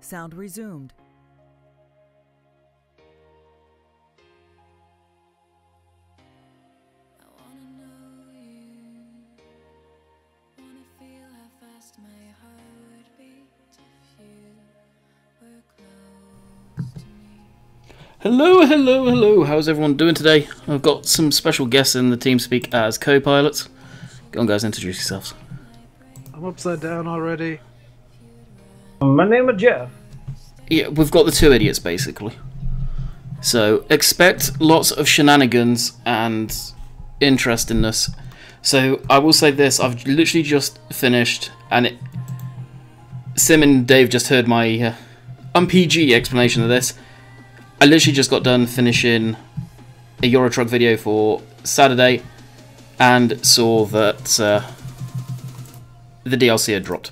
Sound resumed. Hello, hello, hello. How's everyone doing today? I've got some special guests in the TeamSpeak as co-pilots. Go on, guys, introduce yourselves. I'm upside down already. My name is Jeff. Yeah, we've got the two idiots, basically. So, expect lots of shenanigans and interestingness. So, I will say this, I've literally just finished, and Sim and Dave just heard my UmpG explanation of this. I literally just got done finishing a Euro Truck video for Saturday and saw that the DLC had dropped.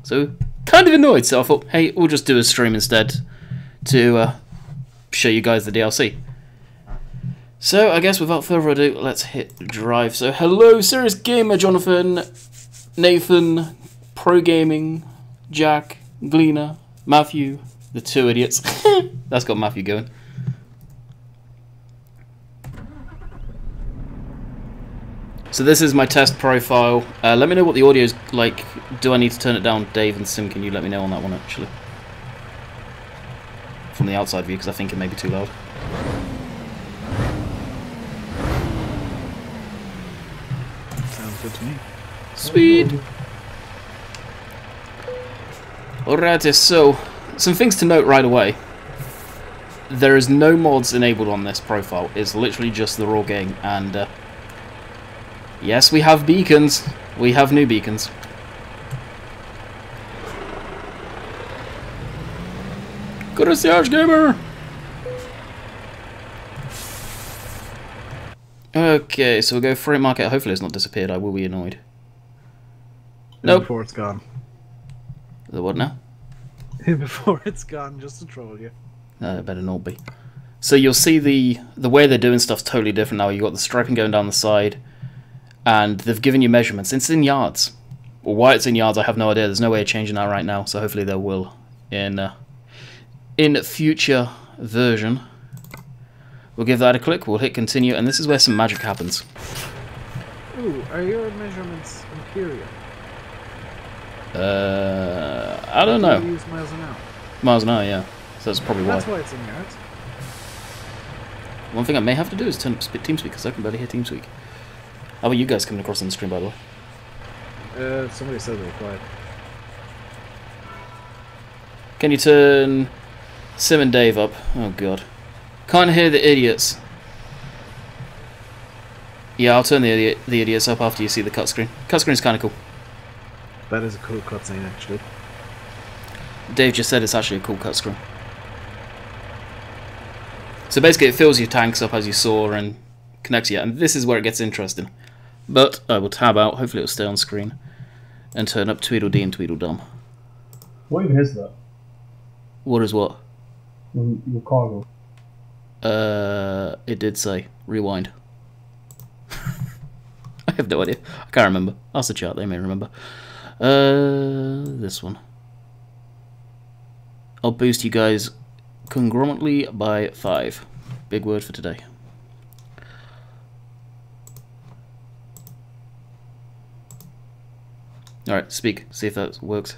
So, kind of annoyed, so I thought, hey, we'll just do a stream instead to show you guys the DLC. So, I guess without further ado, let's hit drive. So, hello, Serious Gamer, Jonathan, Nathan, Pro Gaming, Jack, Gleaner, Matthew, the two idiots. That's got Matthew going. So this is my test profile. Let me know what the audio's like. Do I need to turn it down? Dave and Sim, can you let me know on that one, actually? From the outside view, because I think it may be too loud. Sounds good to me. Sweet! Alrighty, so some things to note right away. There is no mods enabled on this profile. It's literally just the raw game, and yes, we have beacons. We have new beacons. Go to Serious Gamer! Okay, so we'll go freight market. Hopefully it's not disappeared. I will be annoyed. Nope. Before it's gone. The what now? Before it's gone, just to troll you. No, it better not be. So you'll see the way they're doing stuff's totally different now. You've got the striping going down the side, and they've given you measurements. It's in yards. Well, why it's in yards, I have no idea. There's no way of changing that right now, so hopefully there will in future version. We'll give that a click, we'll hit continue, and this is where some magic happens. Ooh, are your measurements imperial? I don't know. You use miles an hour. Miles an hour, yeah. So that's probably why. That's why it's in yards. One thing I may have to do is turn up TeamSpeak, because I can barely hear TeamSpeak. How about you guys coming across on the stream, by the way? Somebody said they were quiet. Can you turn Sim and Dave up? Oh god. Can't hear the idiots. Yeah, I'll turn the idiots up after you see the cut screen. Cut screen's kind of cool. That is a cool cutscene, actually. Dave just said it's actually a cool cut screen. So basically it fills your tanks up as you saw and connects you, and this is where it gets interesting. But I will tab out, hopefully it will stay on screen, and turn up Tweedledee and Tweedledum. What even is that? What is what? Your cargo. It did say rewind. I have no idea. I can't remember. Ask the chat, they may remember. This one. I'll boost you guys congruently by 5. Big word for today. Alright, speak. See if that works.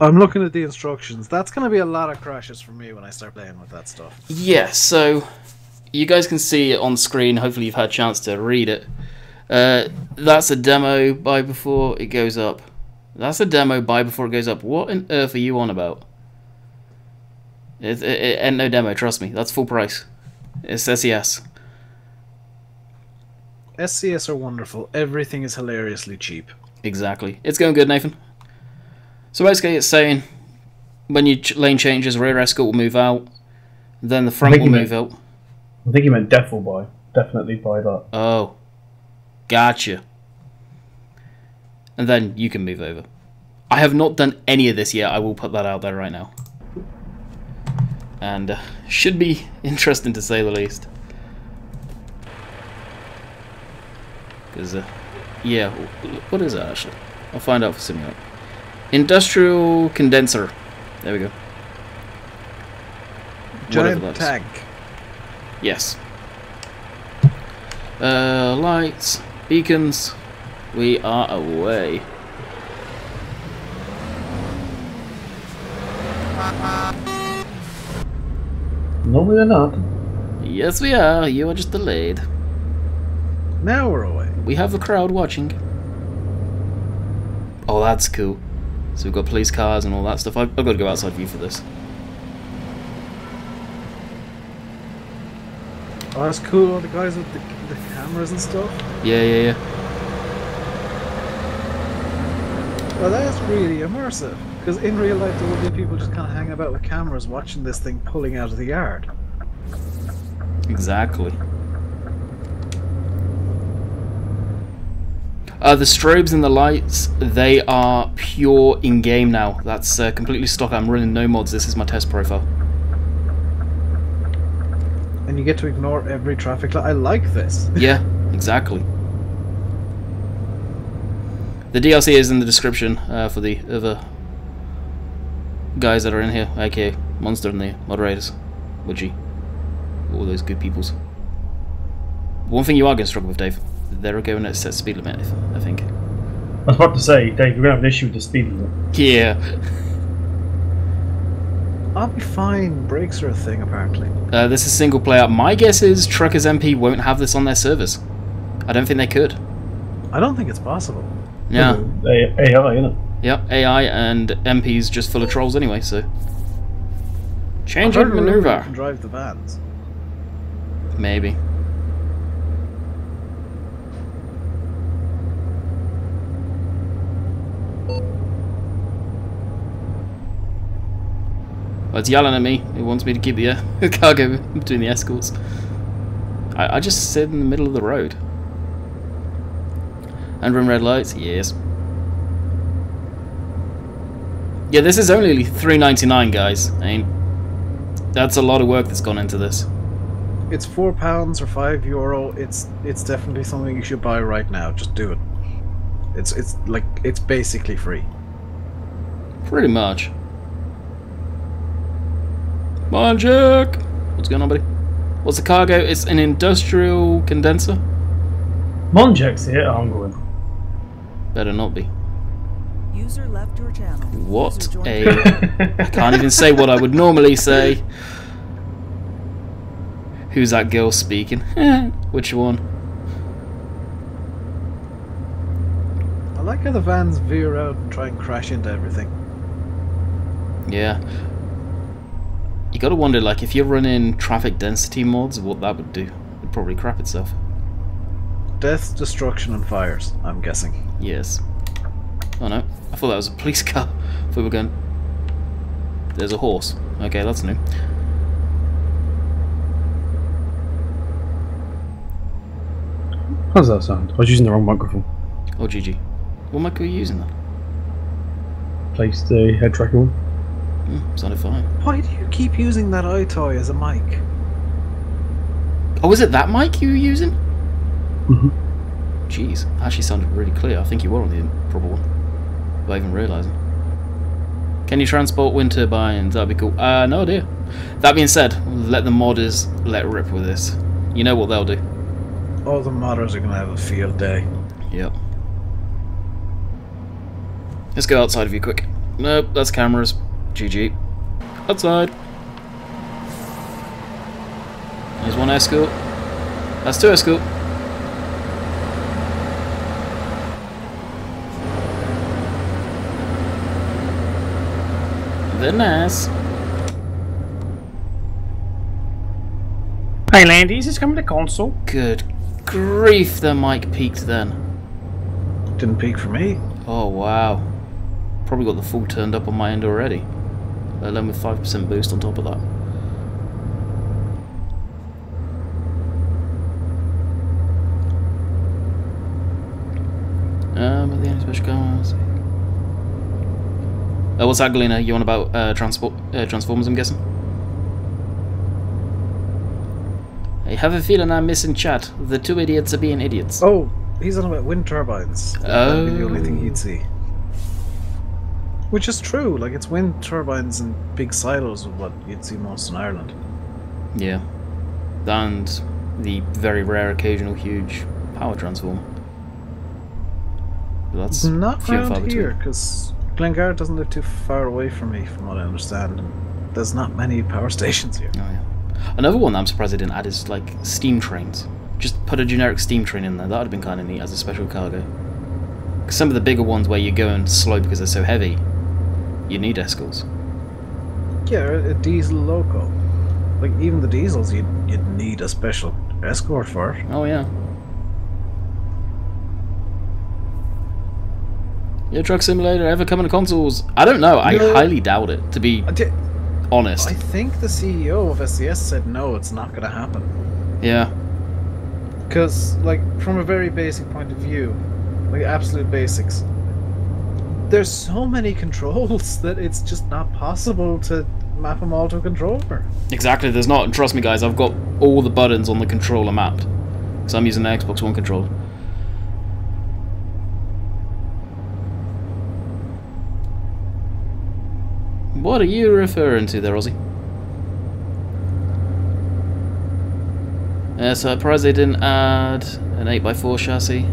I'm looking at the instructions. That's going to be a lot of crashes for me when I start playing with that stuff. Yeah, so you guys can see it on screen. Hopefully you've had a chance to read it. That's a demo buy before it goes up. That's a demo buy before it goes up. What on earth are you on about? It ain't no demo, trust me. That's full price. It's SES. SCS are wonderful. Everything is hilariously cheap. Exactly. It's going good, Nathan. So basically it's saying when your lane changes, rear escort will move out. Then the front will move out. I think you meant def will buy. Definitely buy that. Oh. Gotcha. And then you can move over. I have not done any of this yet. I will put that out there right now. And should be interesting to say the least. Because, yeah, what is that actually? I'll find out for Simulate. Industrial condenser. There we go. Whatever Giant that is. tank. Yes. Lights, beacons. We are away. No, we're not. Yes, we are. You are just delayed. Now we're away. We have the crowd watching. Oh, that's cool. So we've got police cars and all that stuff. I've got to go outside view for this. Oh, that's cool. All the guys with the cameras and stuff. Yeah. Well, that's really immersive. Because in real life, there would be people just kind of hanging about with cameras watching this thing pulling out of the yard. Exactly. The strobes and the lights, they are pure in-game now. That's completely stock. I'm running no mods. This is my test profile. And you get to ignore every traffic light. I like this. Yeah, exactly. The DLC is in the description for the other guys that are in here, aka Monster and the moderators, Woodgie, all those good peoples. One thing you are going to struggle with, Dave, they're going at set speed limit, I think. I was about to say, Dave, you're going to have an issue with the speed limit. Yeah. I'll be fine. Brakes are a thing, apparently. This is single player. My guess is Truckers MP won't have this on their servers. I don't think they could. I don't think it's possible. Yeah. AI, innit? Yep, AI and MP's just full of trolls anyway, so. Change I've of heard a rumor you maneuver. can drive the vans. Maybe. Well, it's yelling at me. It wants me to keep the cargo between the escorts. I just sit in the middle of the road. And run red lights? Yes. Yeah, this is only $3.99, guys. I mean, that's a lot of work that's gone into this. It's £4 or €5. It's definitely something you should buy right now. Just do it. It's basically free. Pretty much. Come on, Jack! What's going on, buddy? What's the cargo? It's an industrial condenser? Monjack's here. I'm going. Better not be. User left your channel. What a... I can't even say what I would normally say. Who's that girl speaking? Which one? I like how the vans veer out and try and crash into everything. Yeah. You gotta wonder, like, if you're running traffic density mods, what that would do. It'd probably crap itself. Death, destruction, and fires, I'm guessing. Yes. Oh no, I thought that was a police car. I thought we were going... There's a horse. Okay, that's new. How does that sound? I was using the wrong microphone. Oh, GG. What mic are you using then? Place the head tracker on. Sounded fine. Why do you keep using that iToy as a mic? Oh, is it that mic you were using? Mm-hmm. Jeez, actually sounded really clear. I think you were on the proper one. Without even realising. Can you transport wind turbines? That'd be cool. No idea. That being said, let the modders let rip with this. You know what they'll do. All the modders are going to have a field day. Yep. Let's go outside of you quick. Nope, that's cameras. GG. Outside. There's one escort. That's two escort. They're nice. Hey Landy's, it's coming to console. Good grief, the mic peaked then. Didn't peak for me. Oh wow. Probably got the full turned up on my end already. Let alone with 5% boost on top of that. At the end of special cars. What's that, Galena? You on about Transformers, I'm guessing? I have a feeling I'm missing chat. The two idiots are being idiots. Oh, he's on about wind turbines. That'd be the only thing he'd see. Which is true, like it's wind turbines and big silos of what you'd see most in Ireland. Yeah. And the very rare occasional huge power transformer. But that's Not few and far around here, between. because Glengarry doesn't live too far away from me, from what I understand. And there's not many power stations here. Oh yeah. Another one that I'm surprised they didn't add is like steam trains. Just put a generic steam train in there. That would have been kind of neat as a special cargo. Because some of the bigger ones where you're going slow because they're so heavy, you need escorts. Yeah, a diesel loco. Like, even the diesels, you'd need a special escort for it. Oh yeah. Yeah, Truck Simulator ever coming to consoles? I don't know. I No. highly doubt it, to be honest. I think the CEO of SCS said no, it's not going to happen. Yeah. Because, like, from a very basic point of view, like absolute basics, there's so many controls that it's just not possible to map them all to a controller. Exactly, there's not. Trust me, guys, I've got all the buttons on the controller mapped. Because I'm using the Xbox One controller. What are you referring to there, Ozzy? Yeah, so I'm surprised they didn't add an 8x4 chassis.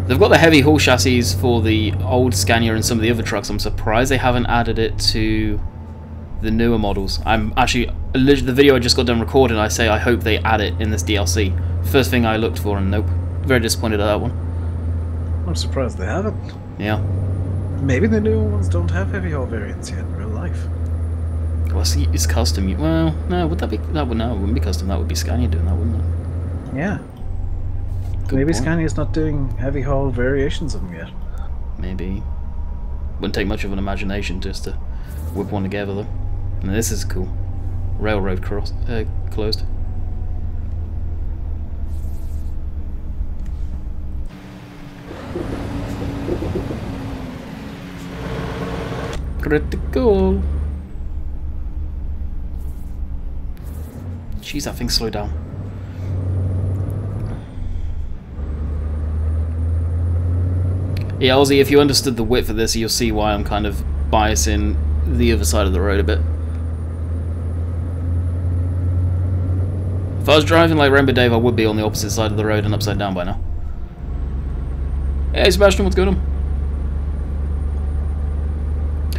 They've got the heavy haul chassis for the old Scania and some of the other trucks. I'm surprised they haven't added it to the newer models. I'm actually, the video I just got done recording, I say I hope they add it in this DLC. First thing I looked for, and nope. Very disappointed at that one. I'm surprised they haven't. Yeah. Maybe the new ones don't have heavy haul variants yet in real life. Well, see, it's custom. Well, no, would that be? No, it wouldn't be custom. That would be Scania doing that, wouldn't it? Yeah. Good Maybe point. Scania's not doing heavy haul variations of them yet. Maybe. Wouldn't take much of an imagination just to whip one together, though. And this is cool. Railroad closed. Critical. Jeez, that thing slowed down. Yeah, Ozzy, if you understood the width of this, you'll see why I'm kind of biasing the other side of the road a bit. If I was driving like Rainbow Dave, I would be on the opposite side of the road and upside down by now. Hey Sebastian, what's going on?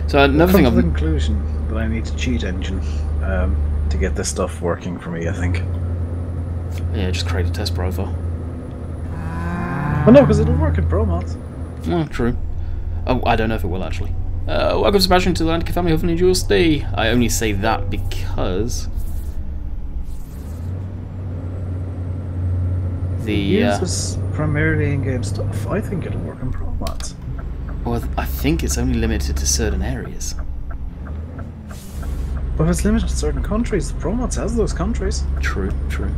So another thing Come to the I'm... conclusion that I need a cheat engine to get this stuff working for me, I think. Yeah, just create a test profile. Well, no, because it'll work in Pro mods. Oh, true. Oh, I don't know if it will actually. Welcome Sebastian to the Landykid family, hopefully enjoy your stay. I only say that because... It uses primarily in-game stuff. I think it'll work in Pro mods. Well, I think it's only limited to certain areas. But if it's limited to certain countries, the Pro mods has those countries. True, true.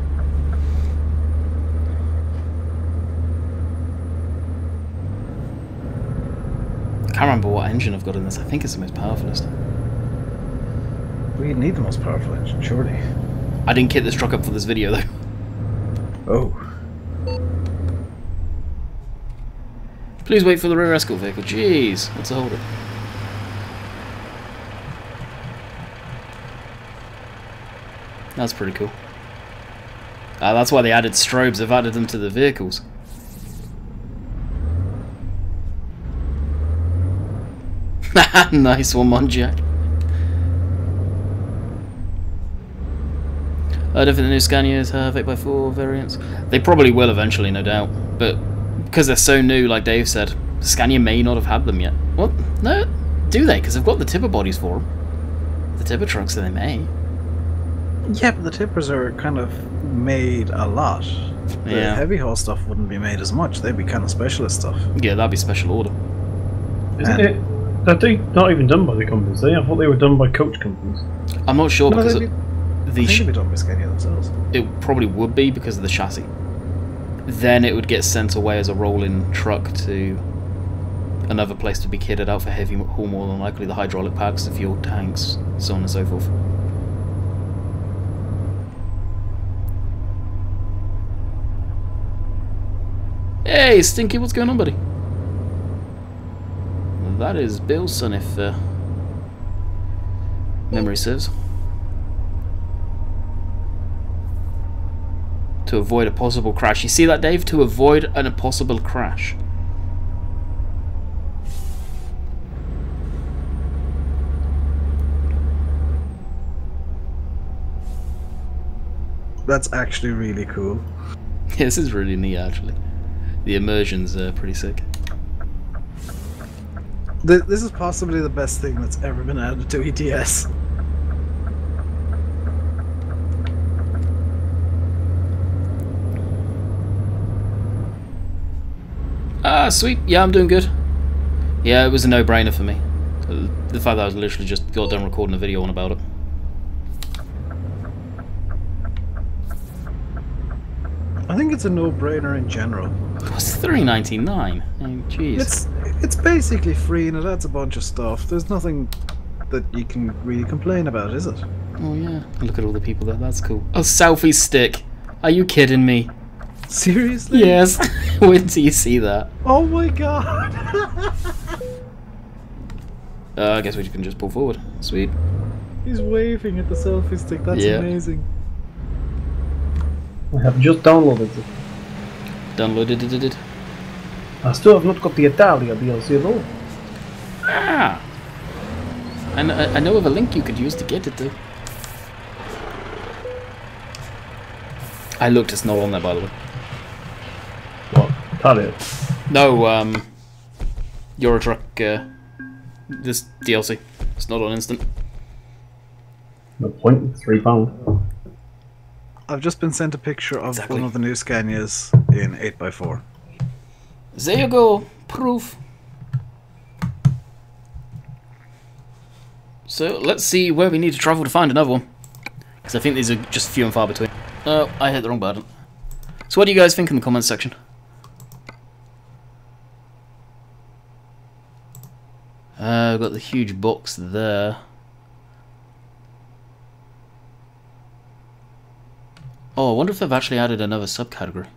I can't remember what engine I've got in this. I think it's the most powerfulest. We'd need the most powerful engine, surely. I didn't kit this truck up for this video though. Oh. Please wait for the rear escort vehicle. Jeez, what's the holdup? That's pretty cool. That's why they added strobes. They've added them to the vehicles. Nice one, Monjack. I don't think the new Scanias have 8x4 variants. They probably will eventually, no doubt. But because they're so new, like Dave said, Scania may not have had them yet. What? No, do they? Because they've got the tipper bodies for them. The tipper trucks, so they may. Yeah, but the tippers are kind of made a lot. The Yeah. heavy haul stuff wouldn't be made as much. They'd be kind of specialist stuff. Yeah, that'd be special order. Isn't it? Are they not even done by the companies? I thought they were done by coach companies. I'm not sure No, because they'd of I the think they'd be done by Scania themselves. it probably would be because of the chassis. Then it would get sent away as a rolling truck to another place to be kitted out for heavy haul, more than likely the hydraulic packs, the fuel tanks, so on and so forth. Hey, Stinky, what's going on, buddy? That is Bill's son, if memory serves. To avoid a possible crash. You see that, Dave? To avoid a possible crash. That's actually really cool. Yeah, this is really neat, actually. The immersion's pretty sick. This is possibly the best thing that's ever been added to ETS. Ah, sweet. Yeah, I'm doing good. Yeah, it was a no-brainer for me. The fact that I was literally just got done recording a video on about it. I think it's a no-brainer in general. What's $3.99? Oh, jeez. It's basically free and it adds a bunch of stuff. There's nothing that you can really complain about, is it? Oh yeah. Look at all the people there. That's cool. A selfie stick. Are you kidding me? Seriously? Yes. When do you see that? Oh my god! I guess we can just pull forward. Sweet. He's waving at the selfie stick. That's amazing. I have just downloaded it. Downloaded it. I still have not got the Italia DLC though. Ah! I know of a link you could use to get it though. I looked, it's not on there by the way. What? Italia? No, Euro Truck, this DLC. It's not on instant. No point, £3. I've just been sent a picture of one of the new Scanias in 8x4. There you go, proof. So let's see where we need to travel to find another one. Because I think these are just few and far between. Oh, I hit the wrong button. So what do you guys think in the comments section? I've got the huge box there. Oh, I wonder if they've actually added another subcategory.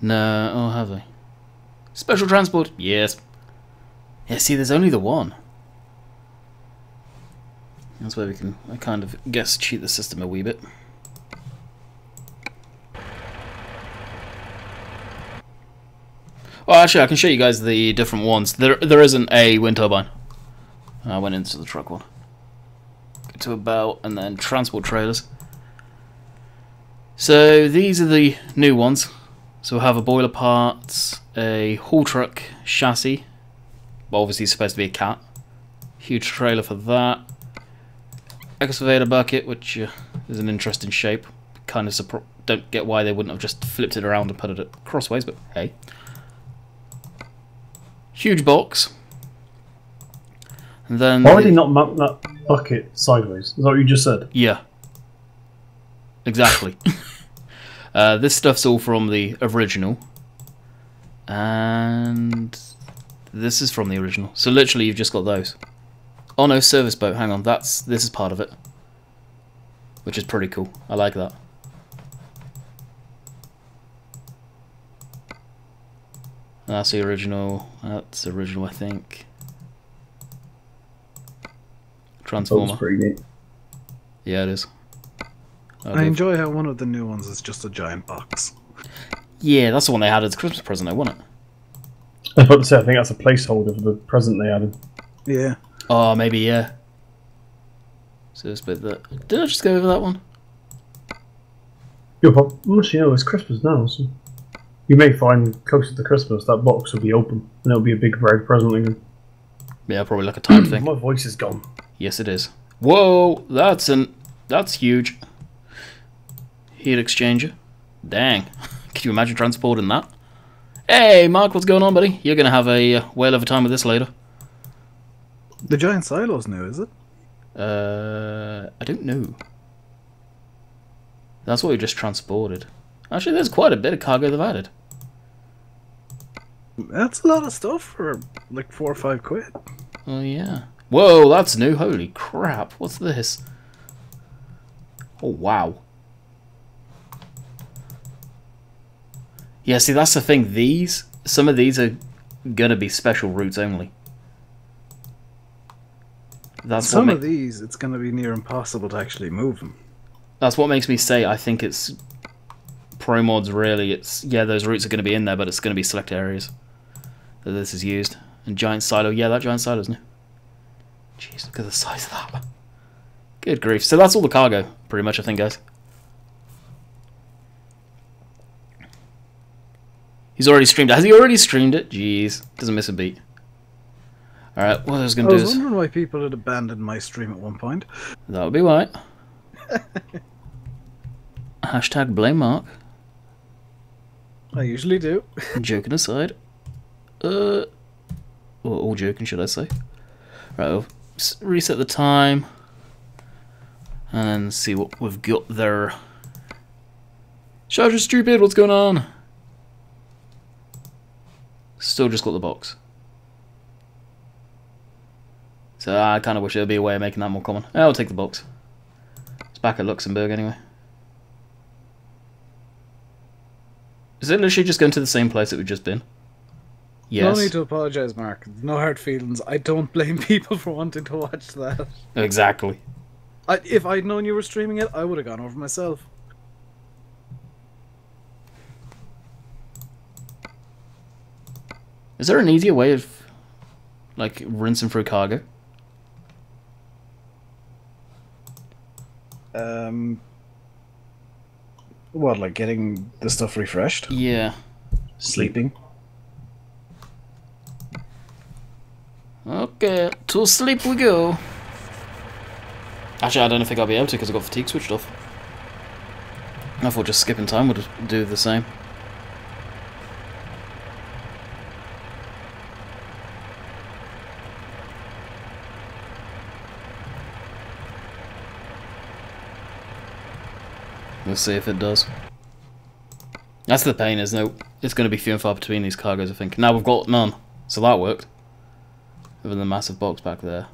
No, oh, have they? Special transport, yes. Yeah, see, there's only the one. That's where we can, I kind of guess, cheat the system a wee bit. Oh, actually, I can show you guys the different ones. There isn't a wind turbine. I went into the truck one. Go to about, and then transport trailers. So these are the new ones. So we'll have a boiler part, a haul truck chassis. Well, obviously it's supposed to be a cat. Huge trailer for that. Excavator bucket, which is an interesting shape. Kind of don't get why they wouldn't have just flipped it around and put it crossways, but hey. Huge box. And then Why would he not mount that bucket sideways? Is that what you just said? Yeah. Exactly. This stuff's all from the original. And this is from the original. So literally you've just got those. Oh no, service boat, hang on, this is part of it. Which is pretty cool. I like that. That's the original. That's original, I think. Transformer. That's pretty neat. Yeah, it is. I enjoy how one of the new ones is just a giant box. Yeah, that's the one they had as a Christmas present, though, wasn't it? I was about to say, I think that's a placeholder for the present they added. Yeah. Oh, maybe, yeah. So it's bit that. Did I just go over that one? Yeah, but once you know it's Christmas now, so you may find closer to Christmas that box will be open and it'll be a big red present again. Yeah, probably like a time thing. My voice is gone. Yes, it is. Whoa, that's huge. Heat exchanger. Dang. Can you imagine transporting that? Hey, Mark, what's going on, buddy? You're gonna have a whale of a time with this later. The giant silo's new, is it? I don't know. That's what we just transported. Actually, there's quite a bit of cargo they've added. That's a lot of stuff for like 4 or 5 quid. Oh yeah. Whoa, that's new. Holy crap. What's this? Oh wow. Yeah, see, that's the thing. Some of these are gonna be special routes only. That's Some what of these, it's going to be near impossible to actually move them. That's what makes me say I think it's pro mods. Really, it's those routes are going to be in there, but it's going to be select areas that this is used. And giant silo, yeah, that giant silo's new. Jeez, look at the size of that. Good grief. So that's all the cargo, pretty much, I think, guys. He's already streamed it. Has he already streamed it? Jeez, doesn't miss a beat. Alright, what I was going to do is... I was wondering why people had abandoned my stream at one point. That would be why. Hashtag blame Mark. I usually do. Joking aside. Well, all joking, should I say. Right, we'll reset the time. And then see what we've got there. Charger stupid, what's going on? Still just got the box. So I kind of wish there'd be a way of making that more common. I'll take the box. It's back at Luxembourg anyway. Is it literally just going to the same place that we've just been? Yes. No need to apologise, Mark. No hard feelings. I don't blame people for wanting to watch that. Exactly. If I'd known you were streaming it, I would have gone over myself. Is there an easier way of, like, rinsing through cargo? What, like getting the stuff refreshed? Yeah. Sleeping? Okay, to sleep we go. Actually, I don't think I'll be able to because I've got fatigue switched off. I thought just skipping time would do the same. We'll see if it does. That's the pain, isn't it? It's going to be few and far between these cargoes, I think. Now we've got none, so that worked. Other than the massive box back there.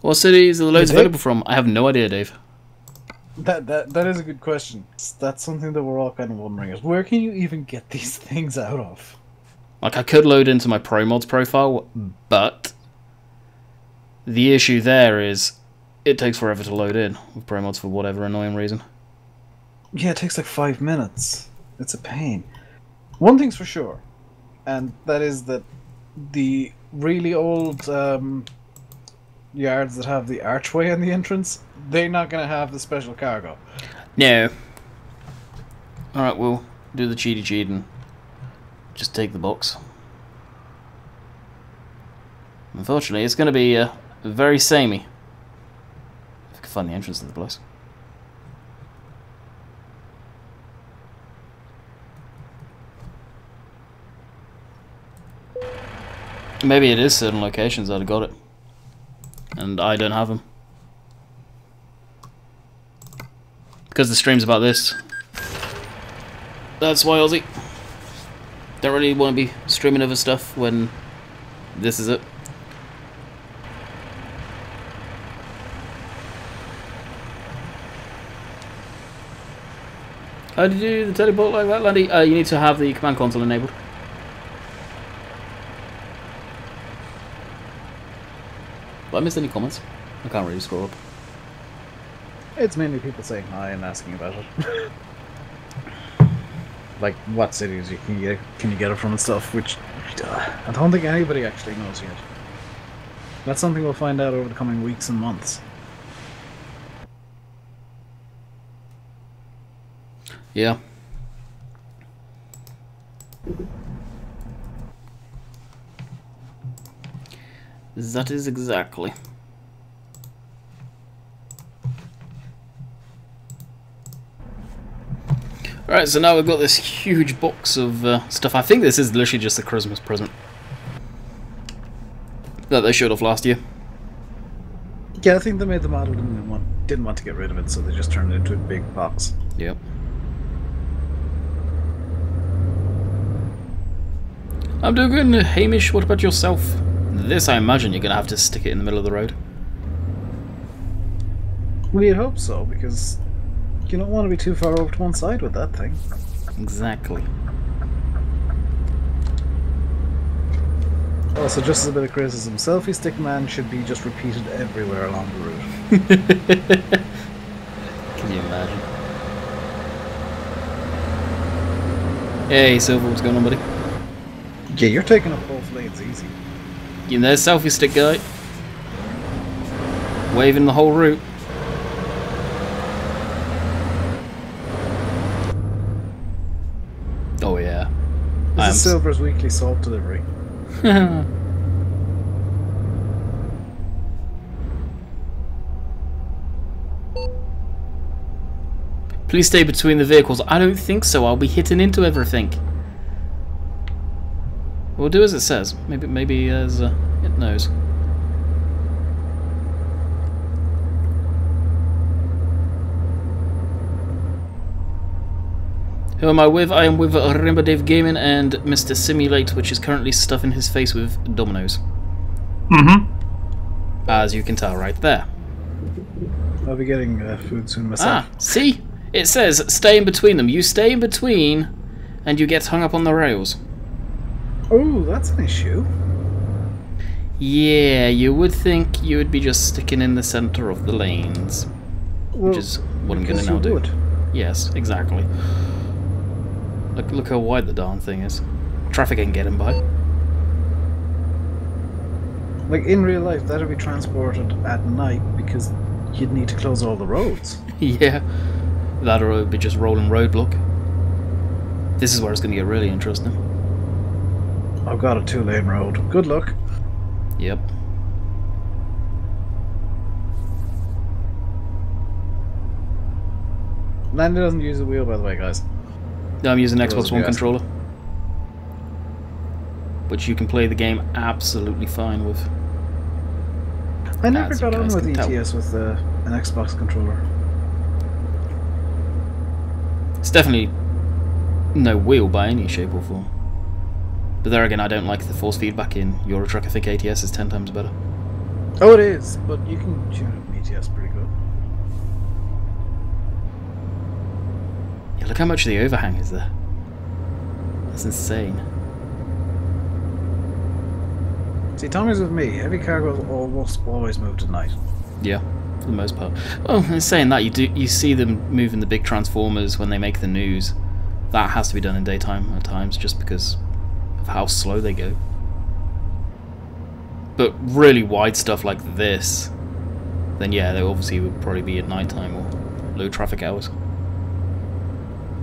What cities are the loads available from? I have no idea, Dave. That is a good question. That's something that we're all kind of wondering is where can you even get these things out of? Like, I could load into my Pro Mods profile, but the issue there is it takes forever to load in with Pro Mods for whatever annoying reason. Yeah, it takes like 5 minutes. It's a pain. One thing's for sure, and that is that the really old yards that have the archway in the entrance, they're not going to have the special cargo. No. Alright, we'll do the cheaty cheat and just take the box. Unfortunately, it's going to be very samey. If I can find the entrance to the place. Maybe it is certain locations that have got it. And I don't have them. Because the stream's about this. That's why, Aussie. Don't really want to be streaming other stuff when this is it. How do you do the teleport like that, Landy? You need to have the command console enabled. Have I missed any comments? I can't really scroll up. It's mainly people saying hi and asking about it. Like what cities you can you get it from and stuff, which I don't think anybody actually knows yet. That's something we'll find out over the coming weeks and months. Yeah. That is exactly. Alright, so now we've got this huge box of stuff. I think this is literally just a Christmas present that they showed off last year. Yeah, I think they made the model and didn't want to get rid of it, so they just turned it into a big box. Yep. I'm doing good, Hamish. What about yourself? This, I imagine, you're going to have to stick it in the middle of the road. We'd hope so, because you don't want to be too far over to one side with that thing. Exactly. Also, just as a bit of criticism, selfie stick man should be just repeated everywhere along the route. Can you imagine? Hey, Silver, what's going on, buddy? Yeah, you're taking up both lanes easy. You know, selfie stick guy. Waving the whole route. Oh yeah. This is Silver's weekly salt delivery. Please stay between the vehicles. I don't think so. I'll be hitting into everything. We'll do as it says. Maybe as it knows. Who am I with? I am with Rimba Dave Gaming and Mr. Simulate, which is currently stuffing his face with dominoes. Mm-hmm. As you can tell right there. I'll be getting food soon myself. Ah, see? It says stay in between them. You stay in between and you get hung up on the rails. Oh, that's an issue. Yeah, you would think you would be just sticking in the center of the lanes. Well, which is what I'm going to now do. would. Yes, exactly. Look how wide the darn thing is. Traffic ain't getting by. Like, in real life, that'd be transported at night because you'd need to close all the roads. Yeah. That or it would be just rolling roadblock. This is where it's going to get really interesting. I've got a 2-lane road. Good luck. Yep. Landy doesn't use the wheel, by the way, guys. No, I'm using Those Xbox are One the controller. Which you can play the game absolutely fine with. I never As you got on guys with can tell. ETS with an Xbox controller. It's definitely no wheel by any shape or form. But there again, I don't like the force feedback in Euro Truck. I think ATS is 10 times better. Oh, it is, but you can tune it with ETS pretty good. Yeah, look how much the overhang is there. That's insane. See, Tommy's with me. Heavy cargoes almost always moved at night. Yeah, for the most part. Well, in saying that, you see them moving the big transformers when they make the news. That has to be done in daytime at times, just because of how slow they go. But really wide stuff like this, then yeah, they obviously would probably be at nighttime or low traffic hours.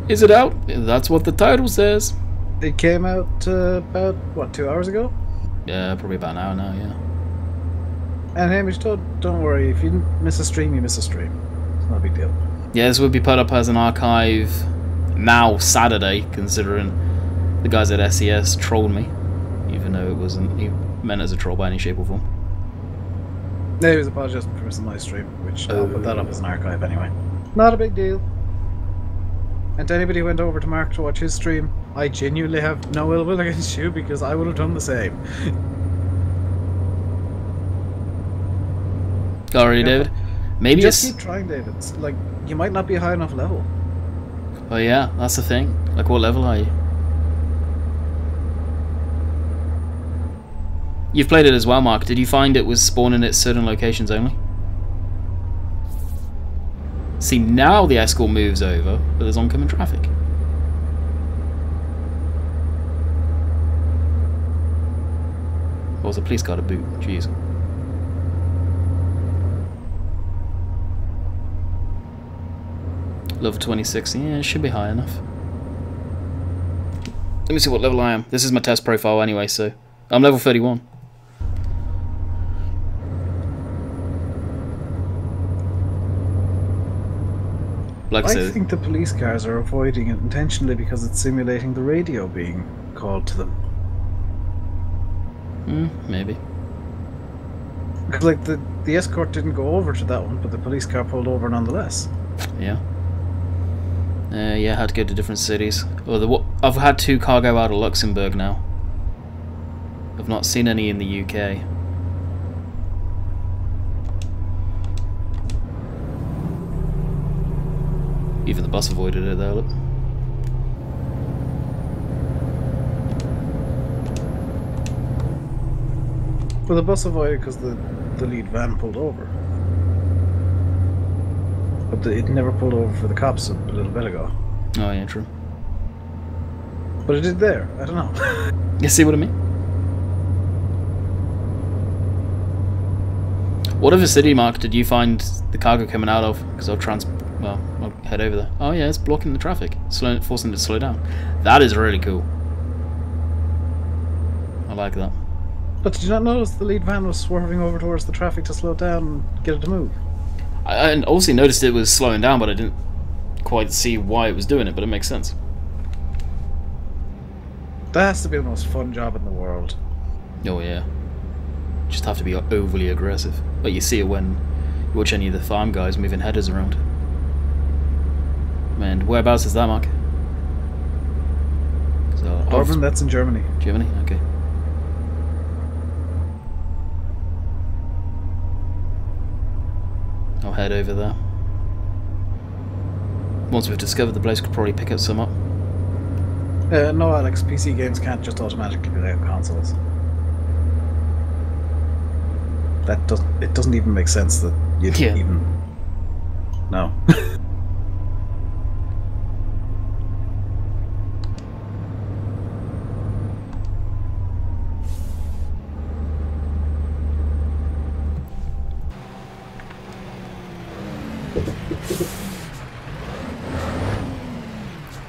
Is it out? That's what the title says. It came out about, what, 2 hours ago? Yeah, probably about an hour now, yeah. And Hamish, don't worry, if you miss a stream, you miss a stream. It's not a big deal. Yeah, this would be put up as an archive now, Saturday, considering the guys at SES trolled me, even though it wasn't meant as a troll by any shape or form. No, he was apologising for missing my stream, which I'll put that up as an archive anyway. Not a big deal. And to anybody who went over to Mark to watch his stream, I genuinely have no ill will against you because I would have done the same. Alright, Yeah, David. Maybe Just it's... keep trying, David. It's like, you might not be a high enough level. Oh yeah, that's the thing. Like, what level are you? You've played it as well, Mark. Did you find it was spawning at certain locations only? See, now the escort moves over, but there's oncoming traffic. Or the police car to boot. Jeez. Level 26. Yeah, it should be high enough. Let me see what level I am. This is my test profile anyway, so... I'm level 31. Like I I said, think the police cars are avoiding it intentionally because it's simulating the radio being called to them. maybe. Because, like, the escort didn't go over to that one, but the police car pulled over nonetheless. Yeah. Yeah, I had to go to different cities. I've had 2 cargo out of Luxembourg now. I've not seen any in the UK. Even the bus avoided it there, look. Well, the bus avoided because the lead van pulled over. But it never pulled over for the cops a little bit ago. Oh yeah, true. But it did there. I don't know. You see what I mean? What other city, Mark, did you find the cargo coming out of? Because I'll head over there. Oh yeah, it's blocking the traffic, forcing it to slow down. That is really cool. I like that. But did you not notice the lead van was swerving over towards the traffic to slow down and get it to move? I also noticed it was slowing down, but I didn't quite see why it was doing it, but it makes sense. That has to be the most fun job in the world. Oh yeah. Just have to be overly aggressive. But you see it when you watch any of the farm guys moving headers around. Man, whereabouts is that, Mark? So, Dortmund, that's in Germany. Germany? Okay. I'll head over there. Once we've discovered the place, could probably pick up some up. No, Alex, PC games can't just automatically be like consoles. It doesn't even make sense that you'd even... No.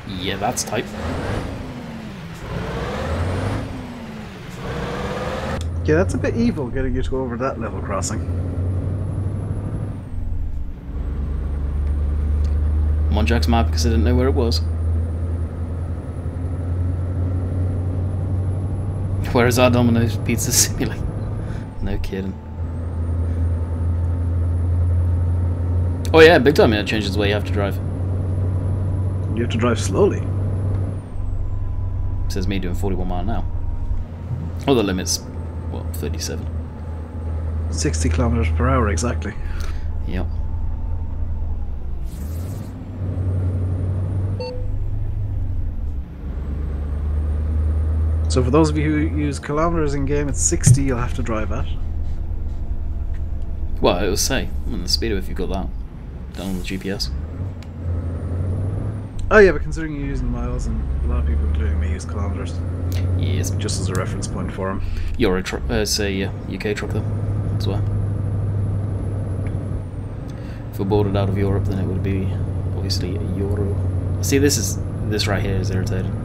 Yeah, that's tight. Yeah, that's a bit evil, getting you to go over that level crossing. I'm on Jack's map because I didn't know where it was. Where is our Domino's Pizza Simulator? No kidding. Oh yeah, big time, it changes the way you have to drive. You have to drive slowly. Says me doing 41 miles an hour. Oh, the limit's, what, 37? 60 kilometers per hour, exactly. Yep. So for those of you who use kilometers in game, it's 60 you'll have to drive at. Well, it'll say on the speedo if you've got that down on the GPS. Oh yeah, but considering you're using miles, and a lot of people, including me, use kilometers. Yes. Just as a reference point for them. You're a UK truck though, as well. If we're boarded out of Europe, then it would be obviously a Euro. See, this right here is irritating.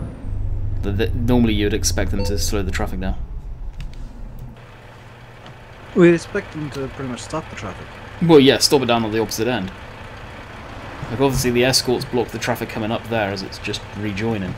Normally you'd expect them to slow the traffic down. We'd expect them to pretty much stop the traffic. Well, yeah, stop it down on the opposite end. Like obviously the escorts block the traffic coming up there as it's just rejoining.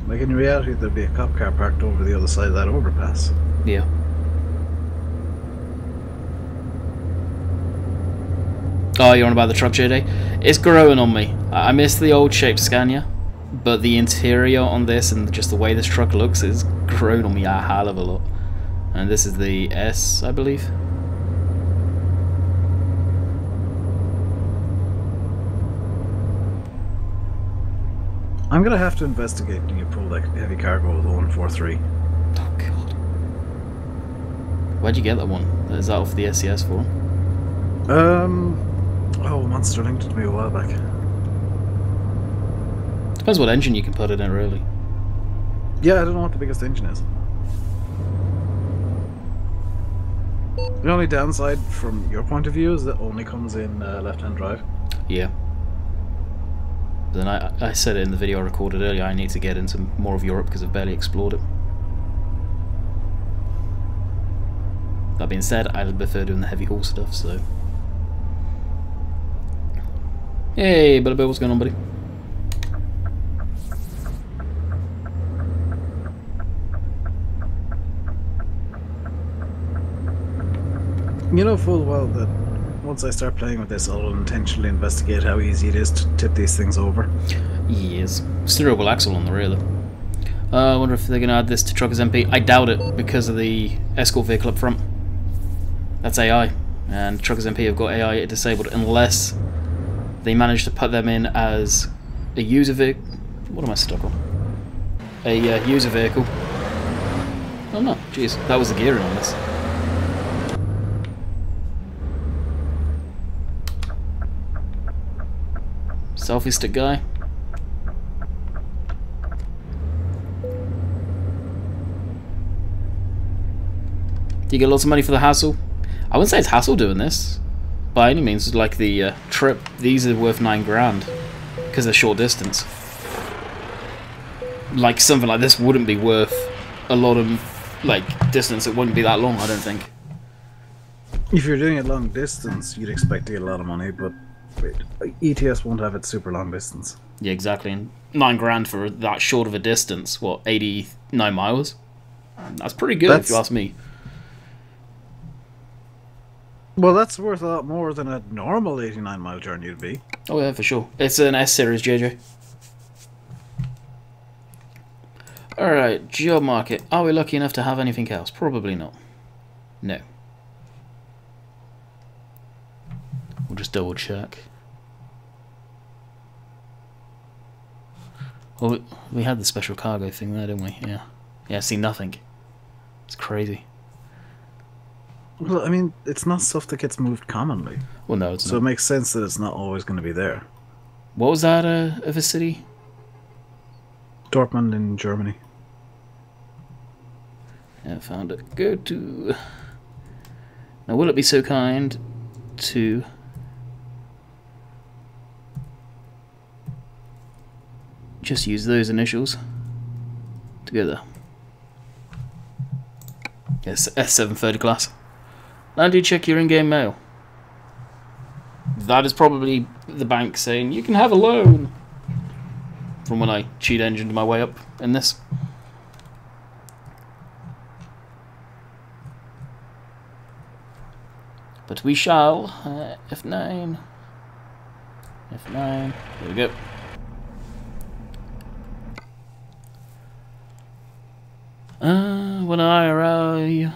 Like in reality, there'd be a cop car parked over the other side of that overpass. Yeah. Oh, you're on about the truck, JD? It's growing on me. I miss the old shaped Scania, but the interior on this and just the way this truck looks is grown on me a hell of a lot. And this is the S, I believe. I'm gonna have to investigate when you pull like heavy cargo with 143. Oh god. Where'd you get that one? Is that off the SCS forum? Oh, Monster linked it to me a while back. Depends what engine you can put it in, really. Yeah, I don't know what the biggest engine is. The only downside from your point of view is that it only comes in left-hand drive. Yeah. But then I said it in the video I recorded earlier, I need to get into more of Europe because I've barely explored it. That being said, I prefer doing the heavy haul stuff, so... Hey, Billy Bill, what's going on, buddy? You know full well that once I start playing with this, I'll intentionally investigate how easy it is to tip these things over. Yes. Steerable axle on the rear though. I wonder if they're going to add this to Truckers MP. I doubt it because of the escort vehicle up front. That's AI. And Truckers MP have got AI disabled unless they manage to put them in as a user vehicle. What am I stuck on? A user vehicle. Oh no, jeez, that was the gearing on this. Selfie stick guy. Do you get lots of money for the hassle? I wouldn't say it's hassle doing this by any means. Like the trip, these are worth $9,000 because they're short distance. Like something like this wouldn't be worth a lot of like distance. It wouldn't be that long, I don't think. If you're doing it long distance, you'd expect to get a lot of money, but ETS won't have it super long distance. Yeah, exactly. And $9,000 for that short of a distance. What, 89 miles? That's pretty good if you ask me. Well, that's worth a lot more than a normal 89-mile journey would be. Oh yeah, for sure. It's an S-Series, JJ. Alright, job market. Are we lucky enough to have anything else? Probably not. No. We'll just double check. Well, we had the special cargo thing there, didn't we? Yeah. Yeah, see nothing. It's crazy. Well, I mean, it's not stuff that gets moved commonly. Well, no, it's not. So it makes sense that it's not always going to be there. What was that of a city? Dortmund in Germany. Yeah, found it. Go to... Now, will it be so kind to... just use those initials together? Yes, S730 class. Now do you check your in-game mail? That is probably the bank saying, you can have a loan. From when I cheat engined my way up in this. But we shall. F9. F9. There we go. When I arrive,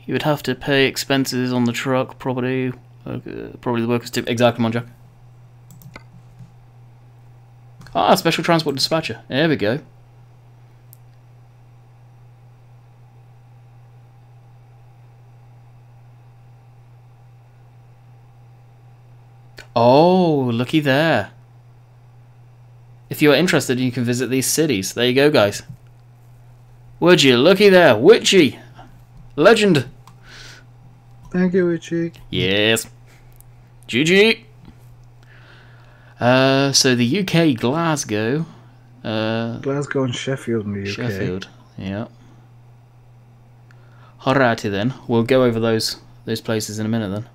you would have to pay expenses on the truck, probably the workers tip. Exactly, Monjack. Ah, special transport dispatcher. There we go. Oh, looky there. If you are interested, you can visit these cities. There you go, guys. Would you? Looky there. Witchy. Legend. Thank you, Witchy. Yes. GG. So the UK, Glasgow. Glasgow and Sheffield in the UK. Sheffield, yeah. Alrighty then. We'll go over those places in a minute then.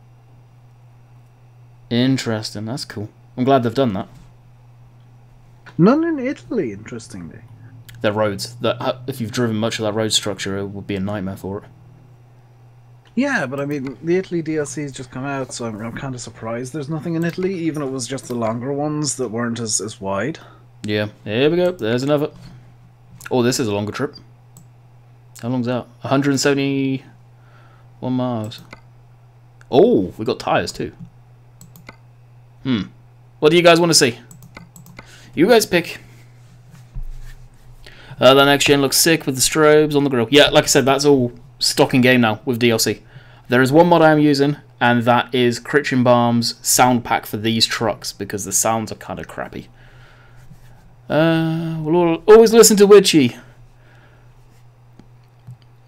Interesting. That's cool. I'm glad they've done that. None in Italy, interestingly. The roads. If you've driven much of that road structure, it would be a nightmare for it. Yeah, but I mean, the Italy DLC's just come out, so I'm kind of surprised there's nothing in Italy, even if it was just the longer ones that weren't as wide. Yeah, here we go. There's another. Oh, this is a longer trip. How long's that? 171 miles. Oh, we got tyres too. What do you guys want to see? You guys pick. The next gen looks sick with the strobes on the grill. Yeah, like I said, that's all stock in game now with DLC. There is one mod I am using, and that is Critchin Balm's sound pack for these trucks, because the sounds are kind of crappy. We'll always listen to Witchy.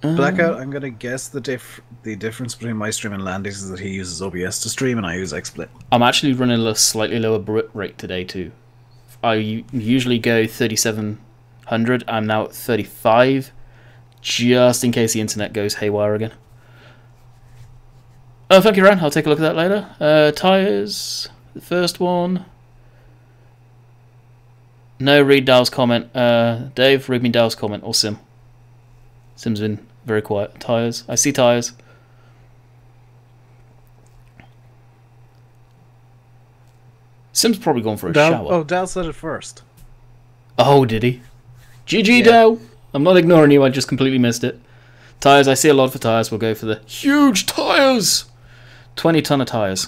Blackout, I'm going to guess the difference between my stream and Landy's is that he uses OBS to stream and I use XSplit. I'm actually running a slightly lower bit rate today too. I usually go 3700, I'm now at 35, just in case the internet goes haywire again. Oh, thank you, Ryan. I'll take a look at that later. Tyres, the first one. No, read Dow's comment. Dave, read me Dow's comment, or Sim. Sim's been very quiet. Tyres. I see tyres. Sim's probably gone for a Dal, shower. oh, Dal said it first. Oh, did he? GG, Yeah. Dale. I'm not ignoring you. I just completely missed it. Tires. I see a lot for tires. We'll go for the huge tires. 20 ton of tires.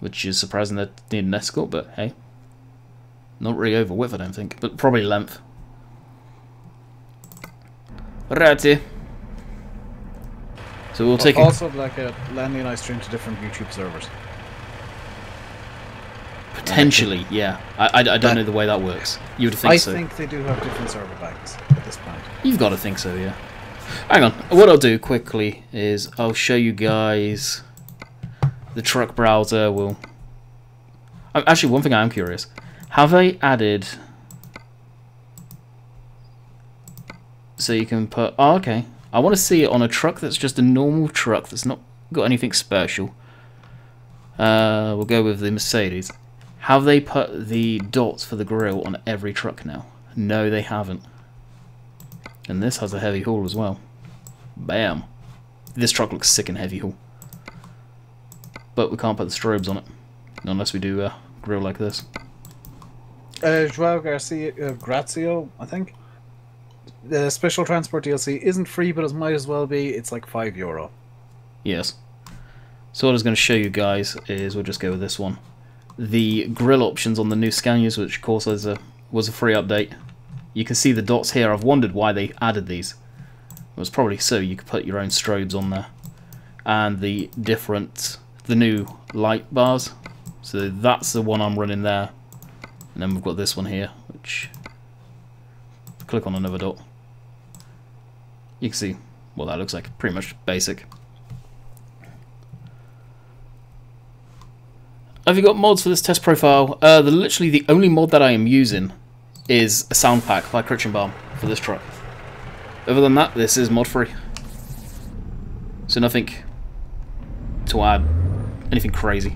Which is surprising that they need an escort, but hey. Not really over width, I don't think. But probably length. Righty. So we'll take Also, like Landy and I stream to different YouTube servers. potentially, yeah. I don't know the way that works. You would think so. I think they do have different server banks at this point. You've got to think so, yeah. Hang on. What I'll do quickly is I'll show you guys the truck browser. Will actually, one thing I'm curious: have they added so you can put? Oh, okay. I want to see it on a truck that's just a normal truck that's not got anything special. We'll go with the Mercedes. Have they put the dots for the grille on every truck now? No, they haven't. And this has a heavy haul as well. Bam. This truck looks sick and heavy haul. But we can't put the strobes on it. Unless we do a grille like this. Joao Grazio, I think. The special transport DLC isn't free, but it might as well be. It's like €5. Yes. So what I was going to show you guys is, we'll just go with this one. The grille options on the new Scanias, which of course was a free update. You can see the dots here. I've wondered why they added these. It was probably so you could put your own strobes on there. And the new light bars. So that's the one I'm running there. And then we've got this one here, which... click on another dot. You can see what that looks like. Pretty much basic. Have you got mods for this test profile? Literally the only mod that I am using is a sound pack by Critchenbaum for this truck. Other than that, this is mod free. So nothing to add, anything crazy.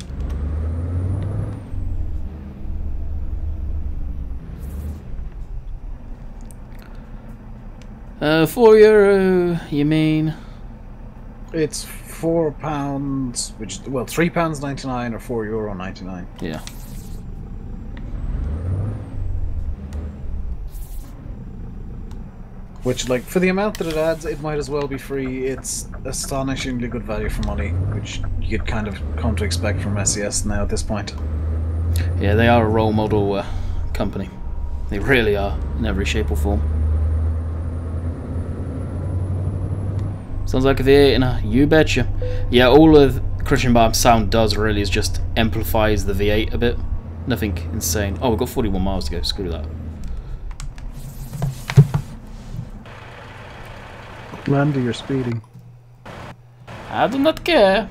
€4, you mean? It's £4, which well, £3.99 or €4.99. Yeah. Which, like, for the amount that it adds, it might as well be free. It's astonishingly good value for money, which you'd kind of come to expect from SES now at this point. Yeah, they are a role model company. They really are, in every shape or form. Sounds like a V8 in a, you betcha. Yeah, all of Critchenbaum's sound does really is just amplifies the V8 a bit. Nothing insane. Oh, we've got 41 miles to go, screw that. Landy, you're speeding. I do not care.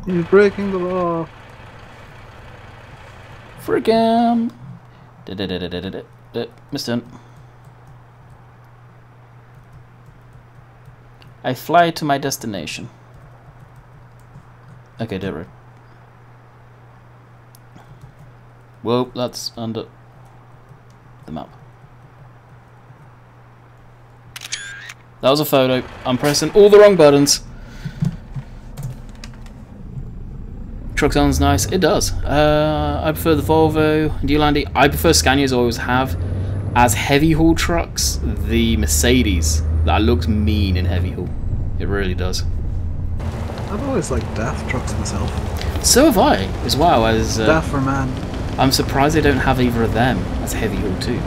You're breaking the law. Freaking. Missed it. I fly to my destination. Okay, did it right. Whoa, that's under the map. That was a photo. I'm pressing all the wrong buttons. Truck sounds nice. It does. I prefer the Volvo. And you, Landy? I prefer Scanias. Always have. As heavy haul trucks, the Mercedes. That looks mean in heavy haul. It really does. I've always liked DAF trucks myself. So have I, as well as... DAF for man. I'm surprised they don't have either of them as heavy haul too.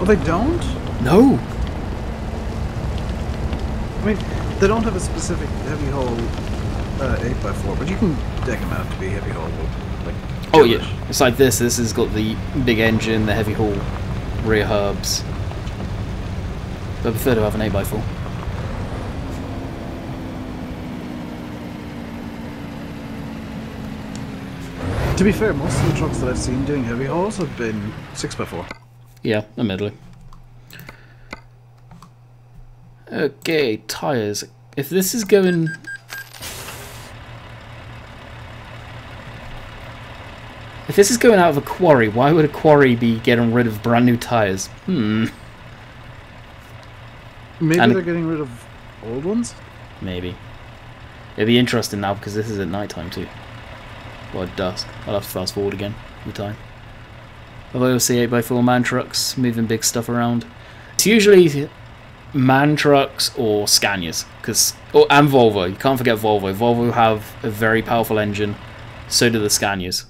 Oh, they don't? No! I mean, they don't have a specific heavy haul 8x4, but you can deck them out to be heavy haul. Like, oh yeah, it's like this. This has got the big engine, the heavy haul rear hubs. But I prefer to have an 8x4. To be fair, most of the trucks that I've seen doing heavy hauls have been 6x4. Yeah, admittedly. Okay, tyres. If this is going... If this is going out of a quarry, why would a quarry be getting rid of brand new tyres? Maybe they're getting rid of old ones? Maybe. It'd be interesting now because this is at night time too. Well, it does. I'll have to fast forward again with time. Although you'll see 8x4 man trucks moving big stuff around. It's usually man trucks or Scanias, and Volvo. You can't forget Volvo. Volvo have a very powerful engine. So do the Scanias.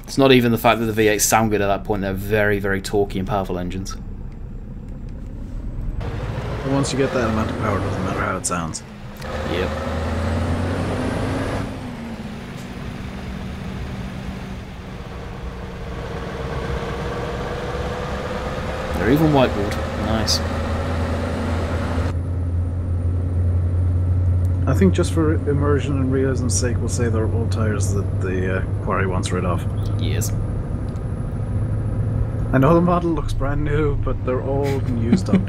It's not even the fact that the V8s sound good at that point. They're very, very torquey and powerful engines. But once you get that amount of power, it doesn't matter how it sounds. Yep. They're even whiteboard. Nice. I think just for immersion and realism's sake, we'll say they're old tires that the quarry wants rid of. Yes. I know the model looks brand new, but they're old and used up.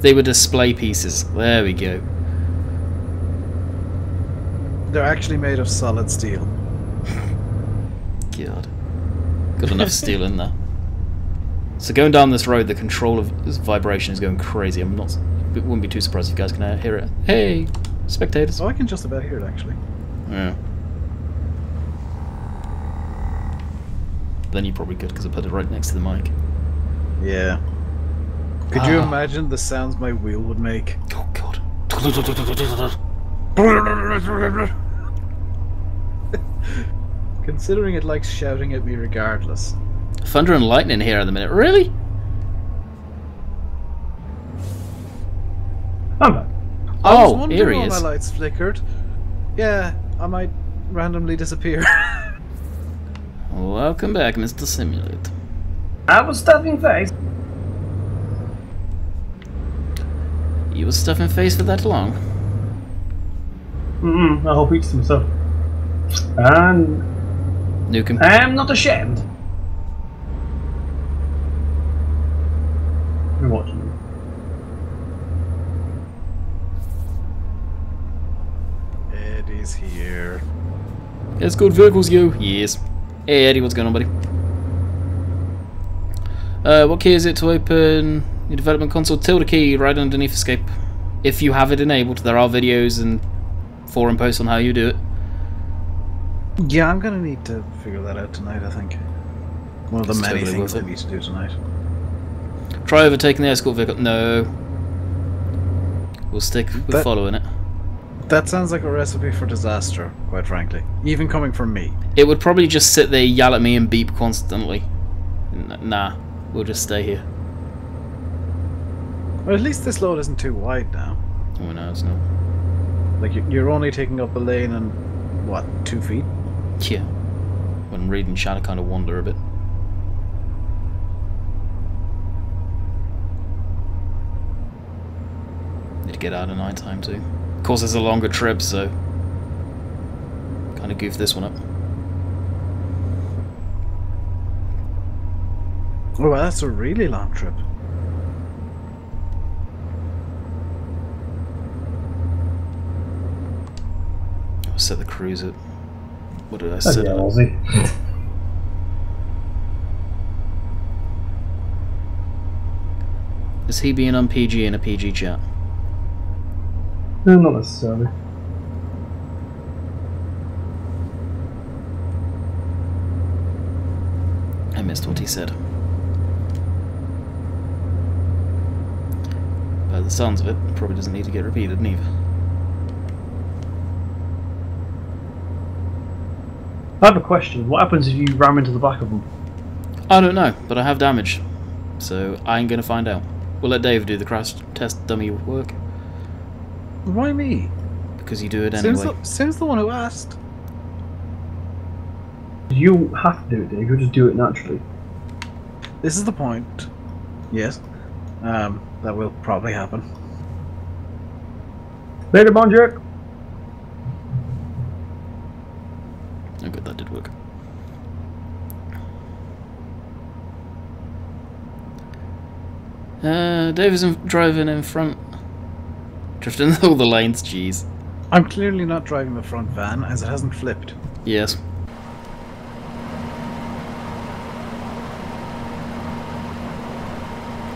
They were display pieces. There we go. They're actually made of solid steel. God. Got enough steel in there. So going down this road, the control of this vibration is going crazy. Wouldn't be too surprised if you guys can hear it. Hey, spectators. Oh, I can just about hear it actually. Yeah. Then you probably could, because I put it right next to the mic. Yeah. Could you imagine the sounds my wheel would make? Oh God. Considering it likes shouting at me regardless. Thunder and lightning here at the minute. Really? I'm back. I was Oh, wondering here he why is. my lights flickered. Yeah, I might randomly disappear. Welcome back, Mr. Simulate. I was stuffing face. You were stuffing face for that long? I hope each to himself. And Nukem. I am not ashamed. You're watching me. Eddie's here. Escort vehicles, you. Yes. Hey, Eddie, what's going on, buddy? What key is it to open your development console? Tilde key right underneath escape. If you have it enabled, there are videos and forum posts on how you do it. Yeah, I'm gonna need to figure that out tonight, I think. One of the It's many totally things I worth it. need to do tonight. Try overtaking the escort vehicle. No. We'll stick with following it. That sounds like a recipe for disaster, quite frankly. Even coming from me. It would probably just sit there, yell at me, and beep constantly. Nah, we'll just stay here. Well, at least this load isn't too wide now. Oh no, it's not. Like, you're only taking up the lane in, what, 2 feet? Yeah. When reading chat, I kind of wonder a bit. Need to get out at night time too. Of course, it's a longer trip, so kind of goofed this one up. Oh, well, that's a really long trip. I'll set the cruise at... What did I Oh, set yeah, it at? Aussie. Is he being on PG in a PG chat? No, not necessarily. I missed what he said. By the sounds of it, probably doesn't need to get repeated neither. I have a question. What happens if you ram into the back of them? I don't know, but I have damage, so I ain't gonna find out. We'll let Dave do the crash test dummy work, Why me? because you do it anyway. Since the one who asked. You have to do it, Dave. You'll just do it naturally. This is the point. Yes. That will probably happen. Later, Bonjerk. Oh good, that did work. Dave is driving in front. Drifting all the lanes, jeez. I'm clearly not driving the front van, as it hasn't flipped. Yes.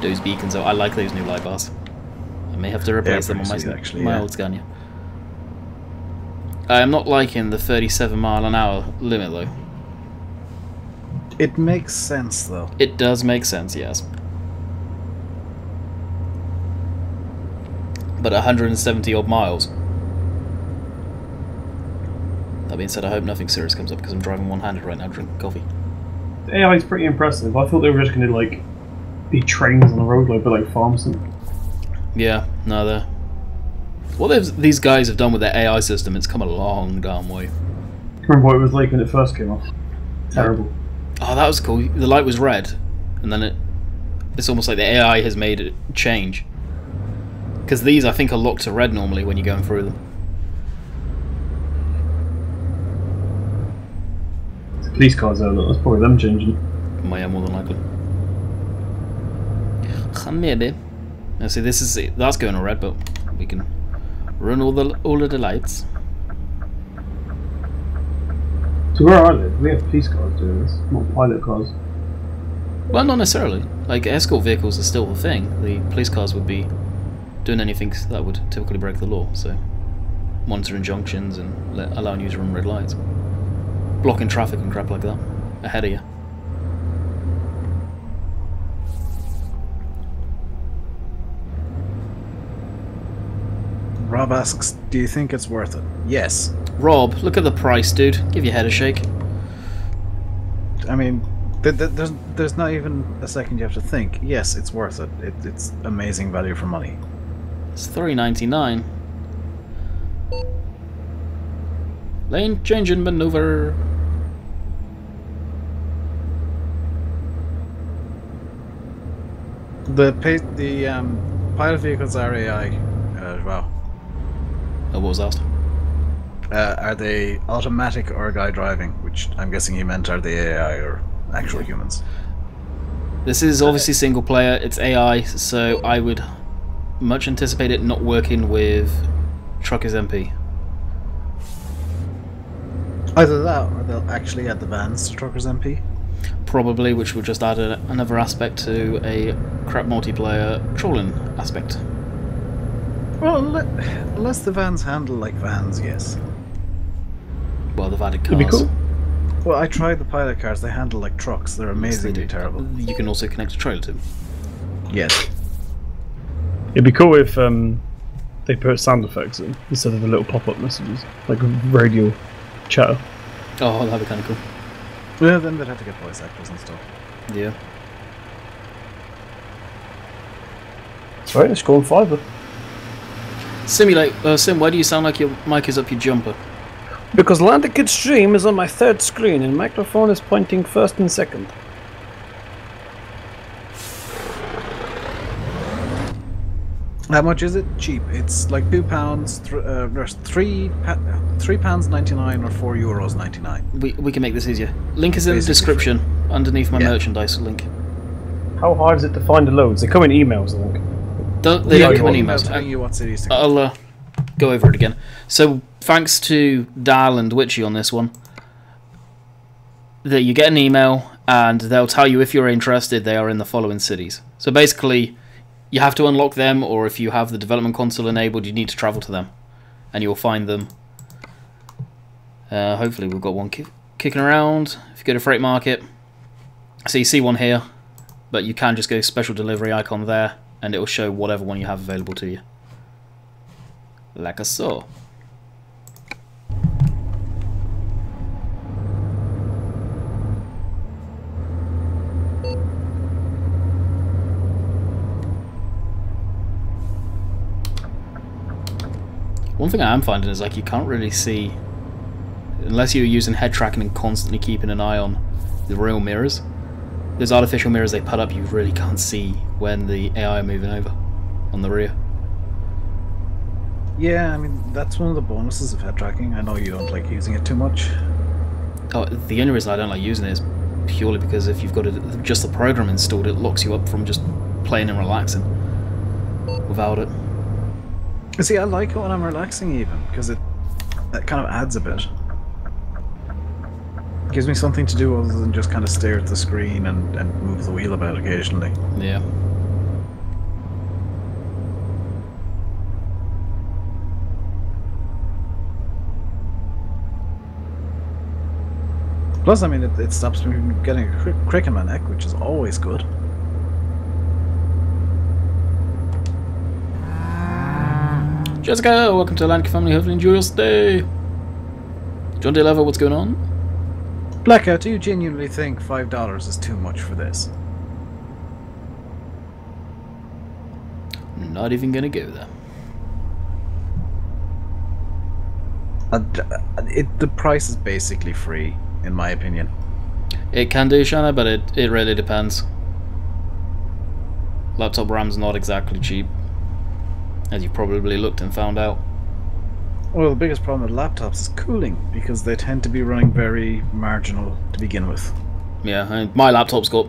Those beacons, I like those new light bars. I may have to replace them on my, pretty sweet, actually, my yeah. old Scania. I am not liking the 37 mile an hour limit though. It makes sense though. It does make sense, yes. But 170 odd miles. That being said, I hope nothing serious comes up because I'm driving one-handed right now, drinking coffee. The AI is pretty impressive. I thought they were just going to like be trains on the road, like, but like farms. Yeah, no, they're... What these guys have done with their AI system, it's come a long damn way. Remember what it was like when it first came off? Terrible. Oh, that was cool. The light was red, and then it's almost like the AI has made it change. Because these, I think, are locked to red normally when you're going through them. Police cars though, that's probably them changing. Yeah, more than likely. Maybe. Now see, that's going to red, but we can run all of the lights. So where are they? We have police cars doing this, not pilot cars. Well, not necessarily. Like, escort vehicles are still a thing. The police cars would be doing anything that would typically break the law, so monitoring junctions and allowing you to run red lights. Blocking traffic and crap like that ahead of you. Rob asks, do you think it's worth it? Yes. Rob, look at the price, dude. Give your head a shake. I mean, there's not even a second you have to think. Yes, it's worth it. It's amazing value for money. It's $3.99. Lane changing maneuver. The pilot vehicles are AI as well. Oh, what was asked? Are they automatic or guy driving? Which I'm guessing he meant are they AI or actual humans? This is obviously single player, it's AI, so I would much anticipate it not working with Truckers MP. Either that or they'll actually add the vans to Truckers MP. Probably, which will just add another aspect to a crap multiplayer trolling aspect. Well, unless the vans handle like vans, yes. Well, they've added cars. It'd be cool. Well, I tried the pilot cars. They handle like trucks. They're amazingly terrible. You can also connect a trailer to them. Yes. It'd be cool if they put sound effects in instead of the little pop-up messages, like radio chatter. Oh, that'd be kind of cool. Well, then they'd have to get voice actors and stuff. Yeah. Right, let's go on Fiverr. Sim, why do you sound like your mic is up your jumper? Because Landykid stream is on my third screen and microphone is pointing first and second. How much is it? Cheap. It's like £2. There's £3.99 or €4.99. We can make this easier. Link is in the description underneath my merchandise link. How hard is it to find the loads? They come in emails, I think. They don't come in emails. Telling you what cities to go. I'll go over it again. So, thanks to Dal and Witchy on this one, that you get an email and they'll tell you if you're interested. They are in the following cities. So basically, you have to unlock them, or if you have the development console enabled, you need to travel to them, and you'll find them. Hopefully, we've got one kicking around. If you go to Freight Market, so you see one here, but you can just go special delivery icon there, and it will show whatever one you have available to you. Like so. One thing I am finding is like you can't really see, unless you're using head tracking and constantly keeping an eye on the real mirrors. Those artificial mirrors they put up, you really can't see when the AI are moving over on the rear. Yeah, I mean, that's one of the bonuses of head tracking. I know you don't like using it too much. Oh, the only reason I don't like using it is purely because if you've got just the program installed, it locks you up from just playing and relaxing without it. See, I like it when I'm relaxing even, because that kind of adds a bit. Gives me something to do other than just kind of stare at the screen and move the wheel about occasionally. Yeah. Plus, I mean, it stops me from getting a crick in my neck, which is always good. Jessica, welcome to the Landykid family. Hopefully enjoy your stay. John D. Lever, what's going on? Blackout, do you genuinely think $5 is too much for this? Not even gonna go there. The price is basically free, in my opinion. It can do, Shanna, but it really depends. Laptop RAM's not exactly cheap, as you probably looked and found out. Well, the biggest problem with laptops is cooling, because they tend to be running very marginal to begin with. Yeah, and my laptop's got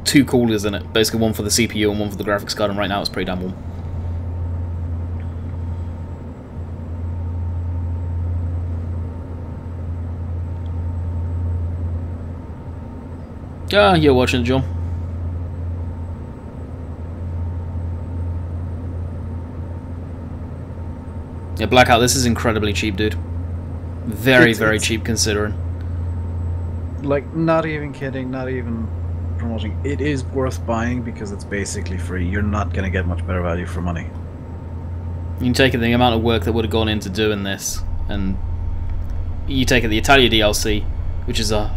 2 coolers in it. Basically one for the CPU and one for the graphics card, and right now it's pretty damn warm. Yeah, you're watching it, John. Yeah, Blackout, this is incredibly cheap, dude. Very, very cheap considering. Like, not even kidding, not even promoting. It is worth buying because it's basically free. You're not going to get much better value for money. You can take it, the amount of work that would have gone into doing this, and you take it, the Italia DLC, which is a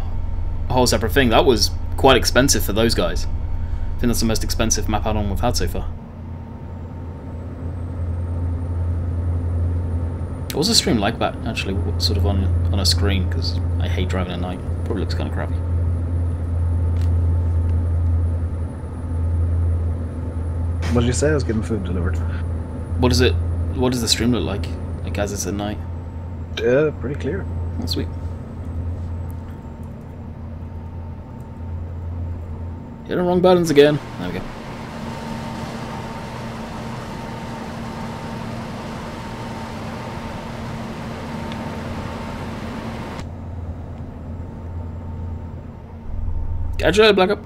whole separate thing. That was quite expensive for those guys. I think that's the most expensive map add-on we've had so far. What was the stream like back, actually, sort of on a screen, because I hate driving at night. Probably looks kind of crappy. What did you say? I was getting food delivered. What does the stream look like as it's at night? Pretty clear. Oh, sweet. Hit the wrong buttons again. There we go. Catch you later, Black Up.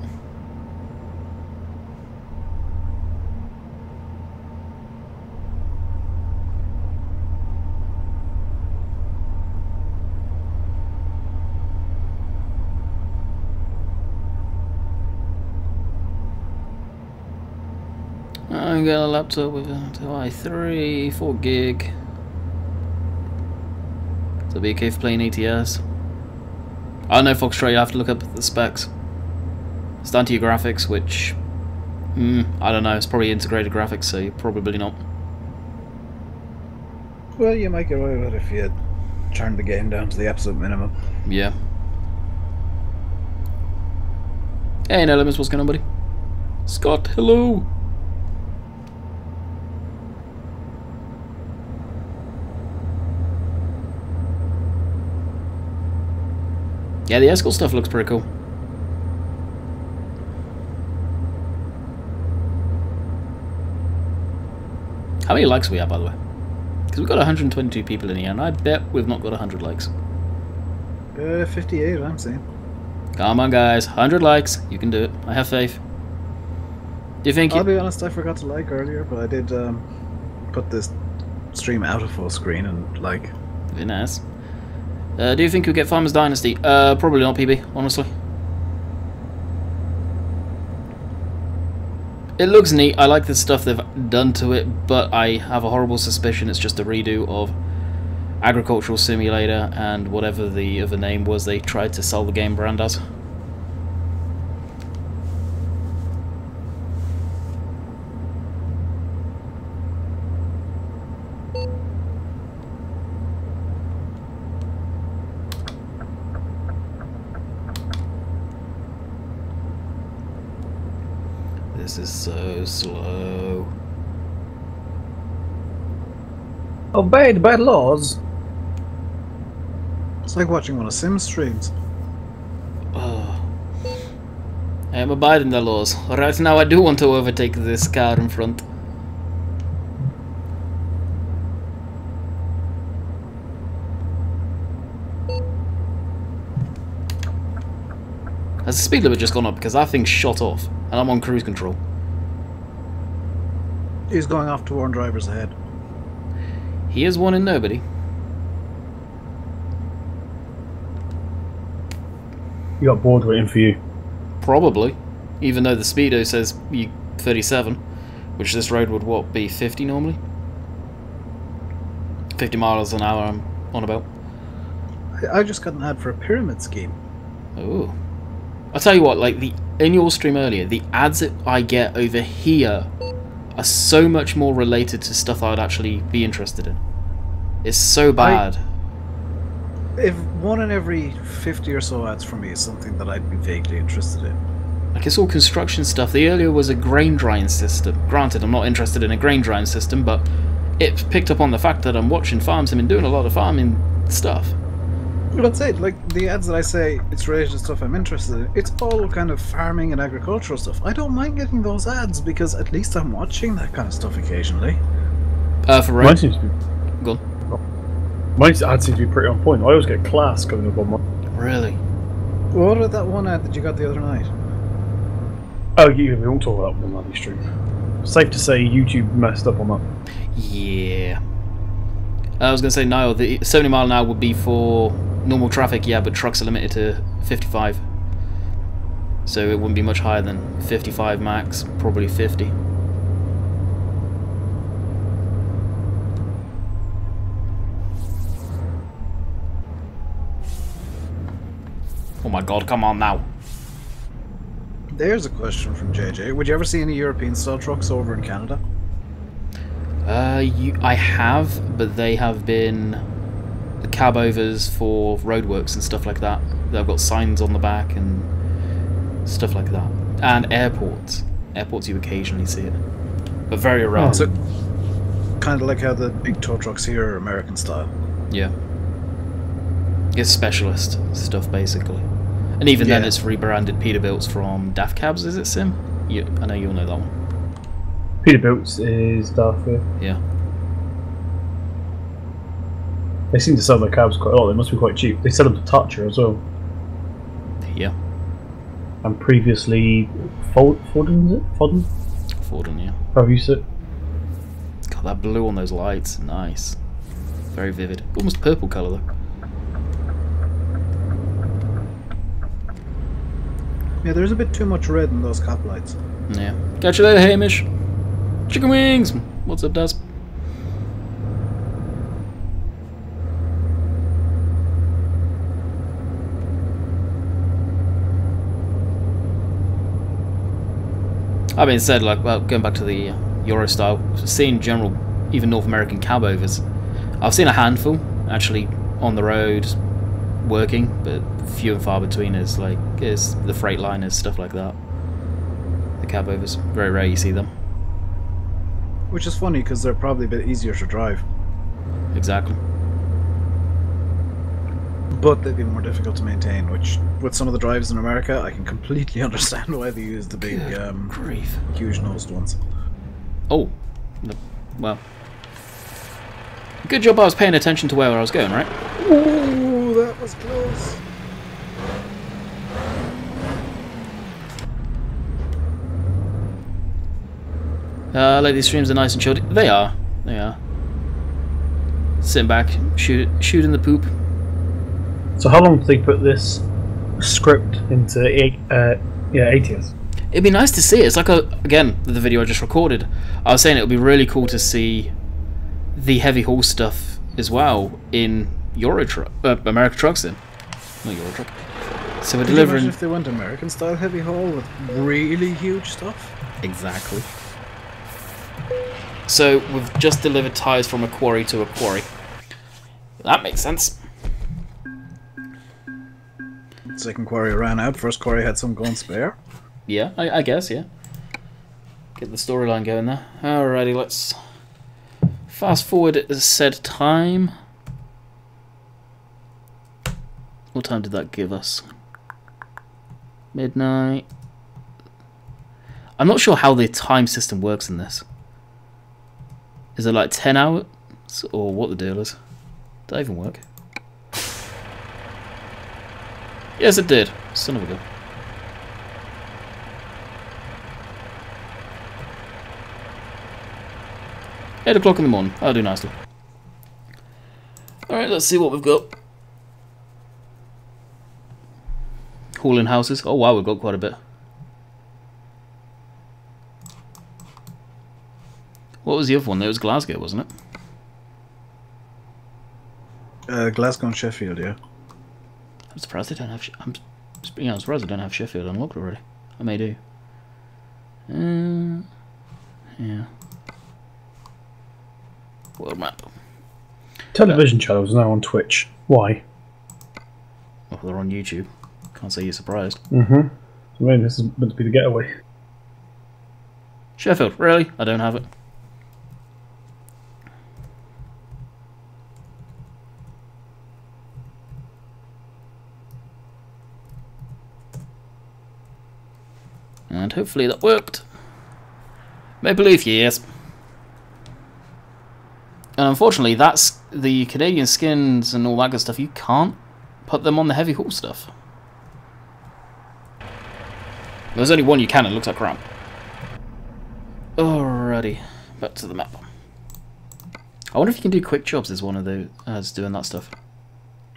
I got a laptop with a i3, 4 gig. To be okay for playing ATS. I don't know, Foxtrot, you have to look up the specs. It's down to your graphics, which I don't know, it's probably integrated graphics, so you're probably not. Well, you might get away with it if you turn the game down to the absolute minimum. Yeah. Hey, no limits, what's going on, buddy? Scott, hello! Yeah, the escort stuff looks pretty cool. How many likes we have, by the way? Because we've got 122 people in here, and I bet we've not got 100 likes. 58, I'm saying. Come on, guys. 100 likes. You can do it. I have faith. Do you think... I'll be honest, I forgot to like earlier, but I did put this stream out of full screen and like. Very nice. Do you think you'll get Farmers Dynasty? Probably not, PB, honestly. It looks neat. I like the stuff they've done to it, but I have a horrible suspicion it's just a redo of Agricultural Simulator and whatever the other name was they tried to sell the game brand as. This is so slow. Obeyed by laws. It's like watching one of Sim's streams. Oh. I am abiding the laws. Right now I do want to overtake this car in front. Has the speed limit just gone up? Because that thing shot off, and I'm on cruise control. He's going off to warn drivers ahead. He is one in nobody. You got bored waiting for you. Probably. Even though the speedo says 37, which this road would, what, be 50 normally? 50 miles an hour I'm on about. I just got an ad for a pyramid scheme. Oh. I'll tell you what, like, in your stream earlier, the ads that I get over here are so much more related to stuff I'd actually be interested in. It's so bad. If one in every 50 or so ads from me is something that I'd be vaguely interested in. Like, it's all construction stuff. The earlier was a grain drying system. Granted, I'm not interested in a grain drying system, but it picked up on the fact that I'm watching farms and been doing a lot of farming stuff. That's it. Like, the ads that I say it's related to stuff I'm interested in, it's all kind of farming and agricultural stuff. I don't mind getting those ads because at least I'm watching that kind of stuff occasionally. For Mine road. seems to be, Go on. mine ad seems to be pretty on point. I always get class coming up on mine. Really? What about that one ad that you got the other night? Oh, we won't talk about that one on the stream. Safe to say YouTube messed up on that. Yeah. I was going to say, Niall, the 70 mile an hour would be for normal traffic, yeah, but trucks are limited to 55. So it wouldn't be much higher than 55 max, probably 50. Oh my god, come on now. There's a question from JJ. Would you ever see any European style trucks over in Canada? I have, but they have been cab overs for roadworks and stuff like that. They've got signs on the back and stuff like that. And airports. Airports, you occasionally see it, but very rare. So, kind of like how the big tow trucks here are American style. Yeah. It's specialist stuff, basically. And even then, Yeah. it's rebranded Peterbilts from DEAF KEVs, is it, Sim? I know you'll know that one. Peterbilts is Darfur. Yeah. They seem to sell their cabs quite a lot. They must be quite cheap. They sell them to Thatcher as well. Yeah. And previously, Forden, is it? Forden? Forden, yeah. Have you used it? God, that blue on those lights, nice. Very vivid. Almost purple colour, though. Yeah, there's a bit too much red in those cop lights. Yeah. Catch you later, Hamish. Chicken wings! What's up, Daz? That being said, like, well, going back to the Euro style, seeing general, even North American cab overs, I've seen a handful actually on the road working, but few and far between is the freight liners, stuff like that. The cab overs, very rare you see them. Which is funny because they're probably a bit easier to drive. Exactly. But they'd be more difficult to maintain, which, with some of the drives in America, I can completely understand why they use the big, Grief. huge-nosed ones. Oh, well. Good job I was paying attention to where I was going, right? Ooh, that was close. Like these streams are nice and chilled. They are. They are. Sitting back, shooting the poop. So how long did they put this script into ATS? It'd be nice to see it. It's like, again, the video I just recorded. I was saying it would be really cool to see the heavy haul stuff as well in America Trucks then. Not Euro Truck. So we're Could you delivering... imagine if they went American-style heavy haul with really huge stuff? Exactly. So we've just delivered tyres from a quarry to a quarry. That makes sense. Second quarry ran out, first quarry had some going spare. Yeah, I guess, yeah. Get the storyline going there. Alrighty, let's fast forward said time. What time did that give us? Midnight. I'm not sure how the time system works in this. Is it like 10 hours? Or what the deal is? Did that even work? Yes, it did. Son of a gun. Eight o'clock in the morning. I'll do nicely. Alright, let's see what we've got. Hauling houses. Oh wow, we've got quite a bit. What was the other one? It was Glasgow, wasn't it? Glasgow and Sheffield, yeah. I'm surprised they don't have. I'm surprised they don't have Sheffield unlocked already. I may do. Yeah. World map. Television channels now on Twitch. Why? Well, they're on YouTube. Can't say you're surprised. I mean, this is meant to be the getaway. Sheffield, really? I don't have it. And hopefully that worked. Maple Leaf, yes. And unfortunately, that's the Canadian skins and all that good stuff. You can't put them on the heavy haul stuff. There's only one you can, and it looks like crap. Alrighty, back to the map. I wonder if you can do quick jobs as one of those as doing that stuff.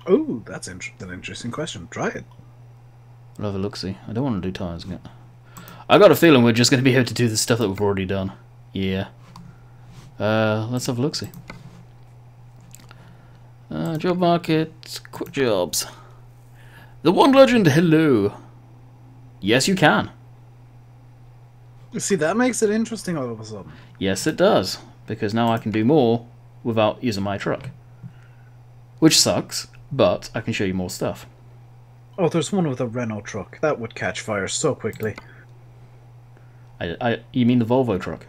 Oh, that's an interesting question. Try it. I'll have a look-see. I don't want to do tyres again. I got a feeling we're just going to be able to do the stuff that we've already done. Yeah. Let's have a look-see. Job market, quick jobs. The one legend, hello. Yes, you can. See, that makes it interesting all of a sudden. Yes, it does. Because now I can do more without using my truck. Which sucks, but I can show you more stuff. Oh, there's one with a Renault truck. That would catch fire so quickly. You mean the Volvo truck?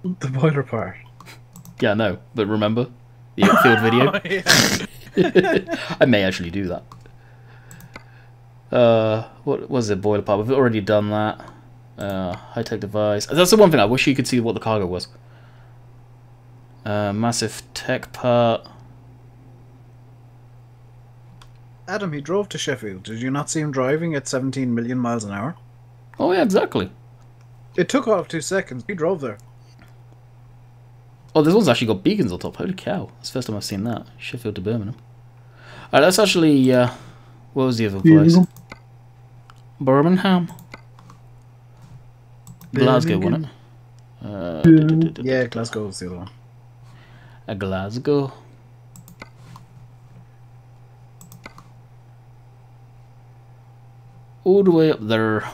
The boiler part. Yeah, no, but remember the field video? I may actually do that. What was it? Boiler part. We've already done that. High-tech device. That's the one thing I wish you could see what the cargo was. Massive tech part. Adam, he drove to Sheffield. Did you not see him driving at 17 million miles an hour? Oh yeah, exactly. It took off 2 seconds. He drove there. Oh, this one's actually got beacons on top. Holy cow. That's the first time I've seen that. Sheffield to Birmingham. Alright, that's actually... what was the other place? Birmingham. Glasgow, wasn't it? Yeah, Glasgow was the other one. Glasgow. All the way up there.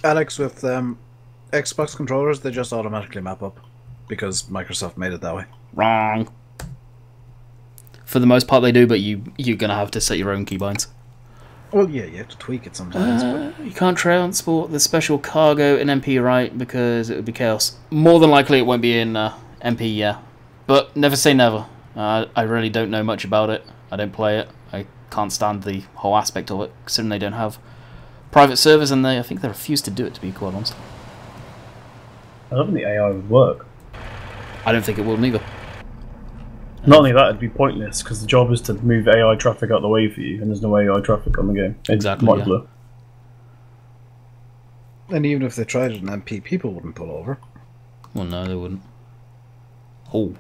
Alex, with Xbox controllers, they just automatically map up because Microsoft made it that way. Wrong. For the most part, they do, but you're gonna have to set your own keybinds. Well, yeah, you have to tweak it sometimes. But... You can't transport the special cargo in MP, right? Because it would be chaos. More than likely, it won't be in MP, yeah. But never say never. I really don't know much about it. I don't play it. I can't stand the whole aspect of it, considering they don't have private servers, and I think they refuse to do it, to be quite honest. I don't think the AI would work. I don't think it will neither. Not only that, it'd be pointless, because the job is to move AI traffic out the way for you, and there's no AI traffic on the game. Exactly, modular. Yeah. And even if they tried it in MP, people wouldn't pull over. Well, no, they wouldn't. Oh.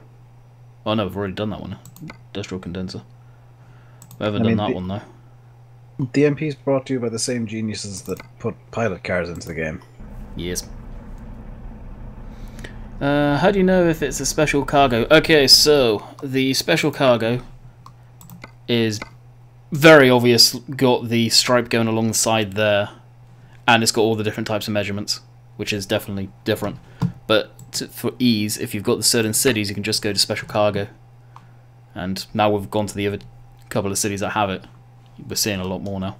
Oh no, we've already done that one. Industrial condenser. We haven't done that one, though. The MP is brought to you by the same geniuses that put pilot cars into the game. Yes. How do you know if it's a special cargo? Okay, so the special cargo is very obvious. Got the stripe going along the side there, and it's got all the different types of measurements, which is definitely different. But for ease, if you've got the certain cities, you can just go to special cargo. And now we've gone to the other couple of cities that have it. We're seeing a lot more now.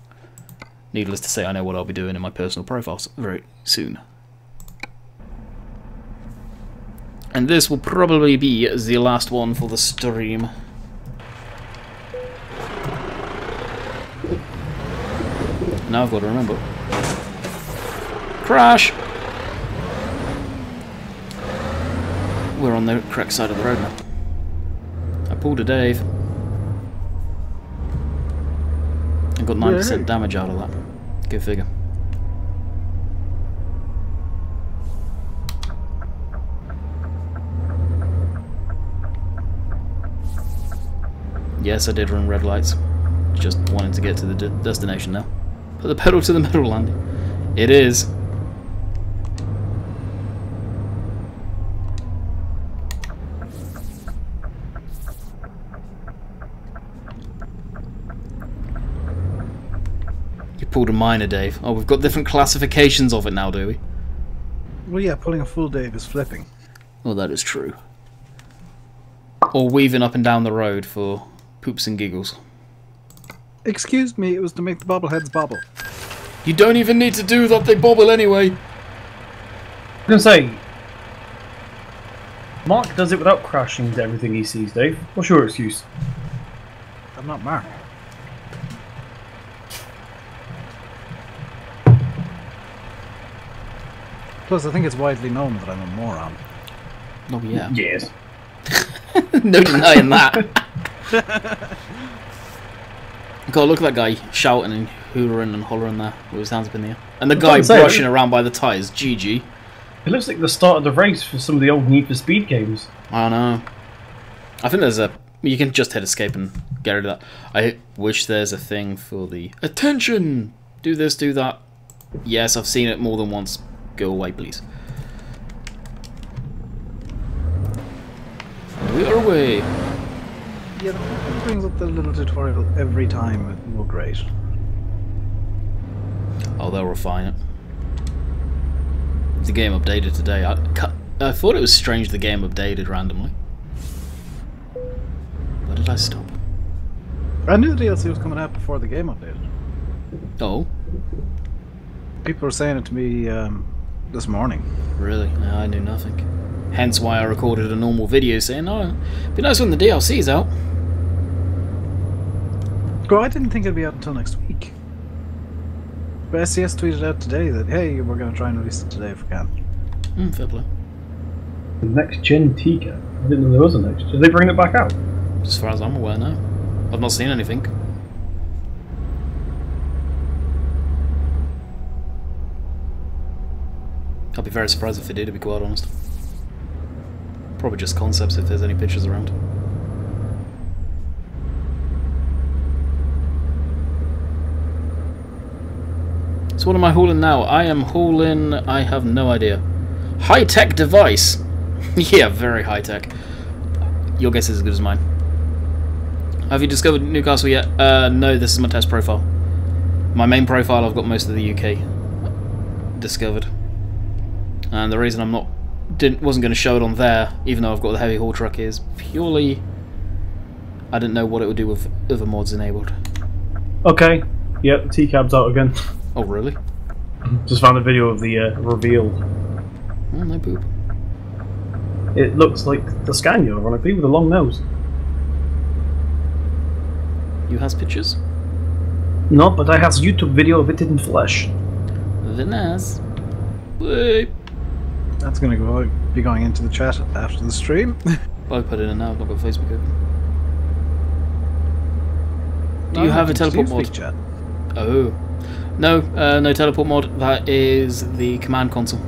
Needless to say, I know what I'll be doing in my personal profiles very soon. And this will probably be the last one for the stream. Now I've got to remember. Crash! We're on the correct side of the road now. I pulled a Dave. I got 9% damage out of that. Go figure. Yes, I did run red lights. Just wanting to get to the destination now. Put the pedal to the metal, Landy. It is. You pulled a minor, Dave. Oh, we've got different classifications of it now, do we? Well, yeah, pulling a full Dave is flipping. Well, that is true. Or weaving up and down the road for poops and giggles. Excuse me, it was to make the bobbleheads bobble. You don't even need to do that, they bobble anyway. I'm gonna say, Mark does it without crashing into everything he sees, Dave. What's your excuse? I'm not Mark. Plus, I think it's widely known that I'm a moron. Oh, yeah. Yes. No denying that. God, look at that guy shouting and hollering and hollering there with his hands up in the air. And the guy brushing around by the tyres. GG. It looks like the start of the race for some of the old Need for Speed games. I know. I think there's a... You can just hit escape and get rid of that. I wish there's a thing for the... Attention! Do this, do that. Yes, I've seen it more than once. Go away, please. And we are away. Yeah, it brings up the little tutorial every time. It will great. Oh, they'll refine it. The game updated today. I thought it was strange the game updated randomly. Where did I stop? I knew the DLC was coming out before the game updated. Oh, People were saying it to me this morning. really? No, I knew nothing. Hence why I recorded a normal video saying, oh, it'd be nice when the DLC's out. Well, I didn't think it'd be out until next week. But SCS tweeted out today that, hey, we're going to try and release it today if we can. Fair play. The next gen Tika. I didn't know there was a next gen. Are they bringing it back out? As far as I'm aware, no. I've not seen anything. I'll be very surprised if they did, to be quite honest. Probably just concepts if there's any pictures around. So what am I hauling now? I am hauling... I have no idea. High-tech device! Yeah, very high-tech. Your guess is as good as mine. Have you discovered Newcastle yet? No, this is my test profile. My main profile, I've got most of the UK discovered. And the reason I'm wasn't going to show it on there, even though I've got the heavy haul truck, is purely I didn't know what it would do with other mods enabled. Okay. Yep, T-cab's out again. Oh, really? Just found a video of the reveal. Oh, no poop. It looks like the Scania, ironically, with a long nose. You has pictures? No, but I have a YouTube video of it in flesh. Very nice. Wait. That's going to be going into the chat after the stream. I'll put it in now, I've not got Facebook open. Do you have a teleport mod? Chat. Oh. No, no teleport mod. That is the command console.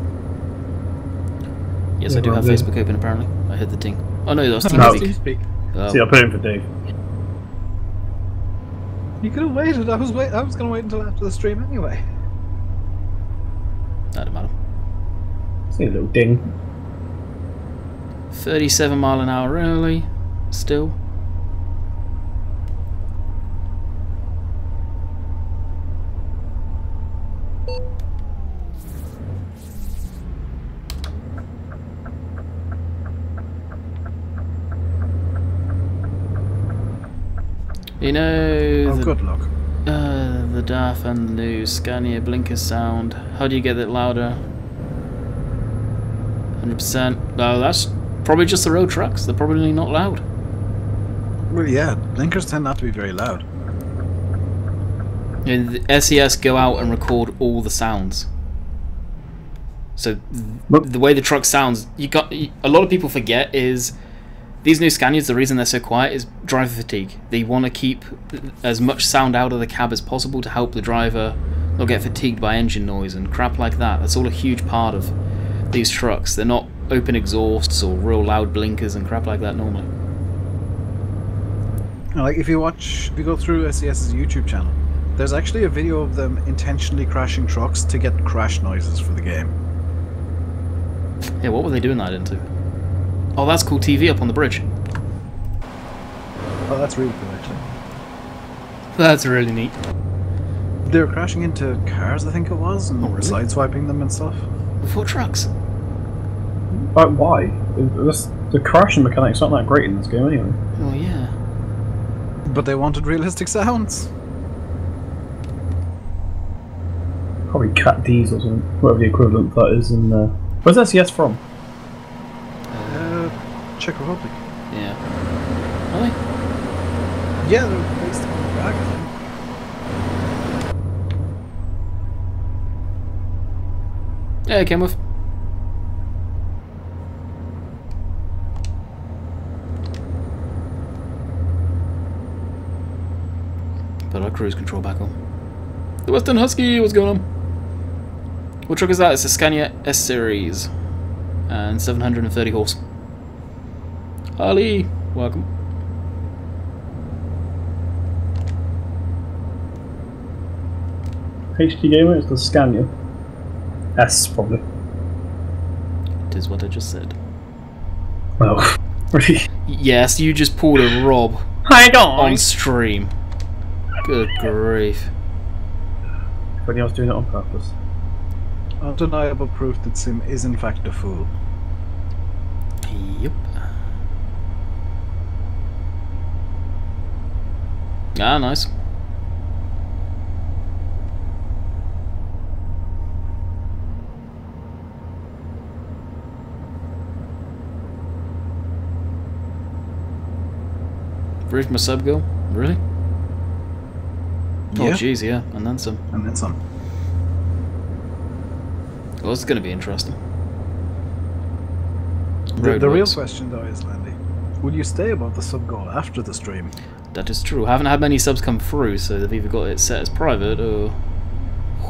Yes, I do have Facebook open apparently. I hit the ting. Oh no, that was TeamSpeak. Oh. See, I put it in for Dave. You could have waited. I was going to wait until after the stream anyway. That don't matter. See a little ding. 37 mile an hour early. Still. You know, good luck. The DEAF and the new Scania blinker sound. How do you get it louder? 100%. No, that's probably just the road trucks. They're probably not loud. Well, yeah, blinkers tend not to be very loud. You know, the SES go out and record all the sounds. So the way the truck sounds, a lot of people forget is these new Scanias, the reason they're so quiet is driver fatigue. They want to keep as much sound out of the cab as possible to help the driver not get fatigued by engine noise and crap like that. That's all a huge part of these trucks. They're not open exhausts or real loud blinkers and crap like that normally. Like if you go through SES's YouTube channel, there's actually a video of them intentionally crashing trucks to get crash noises for the game. Yeah, what were they doing that into? Oh, that's cool TV up on the bridge. Oh, that's really cool, actually. That's really neat. They were crashing into cars, I think it was, and sideswiping them and stuff. Before trucks. Why? The crashing mechanics aren't that great in this game anyway. Oh, yeah. But they wanted realistic sounds. Probably Cat D's or something, whatever the equivalent that is in where's SES from? Czech Republic. Yeah. Are they? Yeah, they're based on Prague, I think. Yeah, it came with. Put our cruise control back on. The Western Husky, what's going on? What truck is that? It's a Scania S Series. And 730 horse. Ali, welcome. HD Gamer is the Scania. S, probably. It is what I just said. Well, really? Yes, you just pulled a Rob on stream. Good grief. Everybody else doing it on purpose. Undeniable proof that Sim is in fact a fool. Yep. Ah, nice. Where's my sub go? Really? Oh, Yeah. jeez, yeah, and then some. And then some. Well, it's going to be interesting. The real question, though, is, Landy, will you stay above the sub goal after the stream? That is true. I haven't had many subs come through, so they've either got it set as private or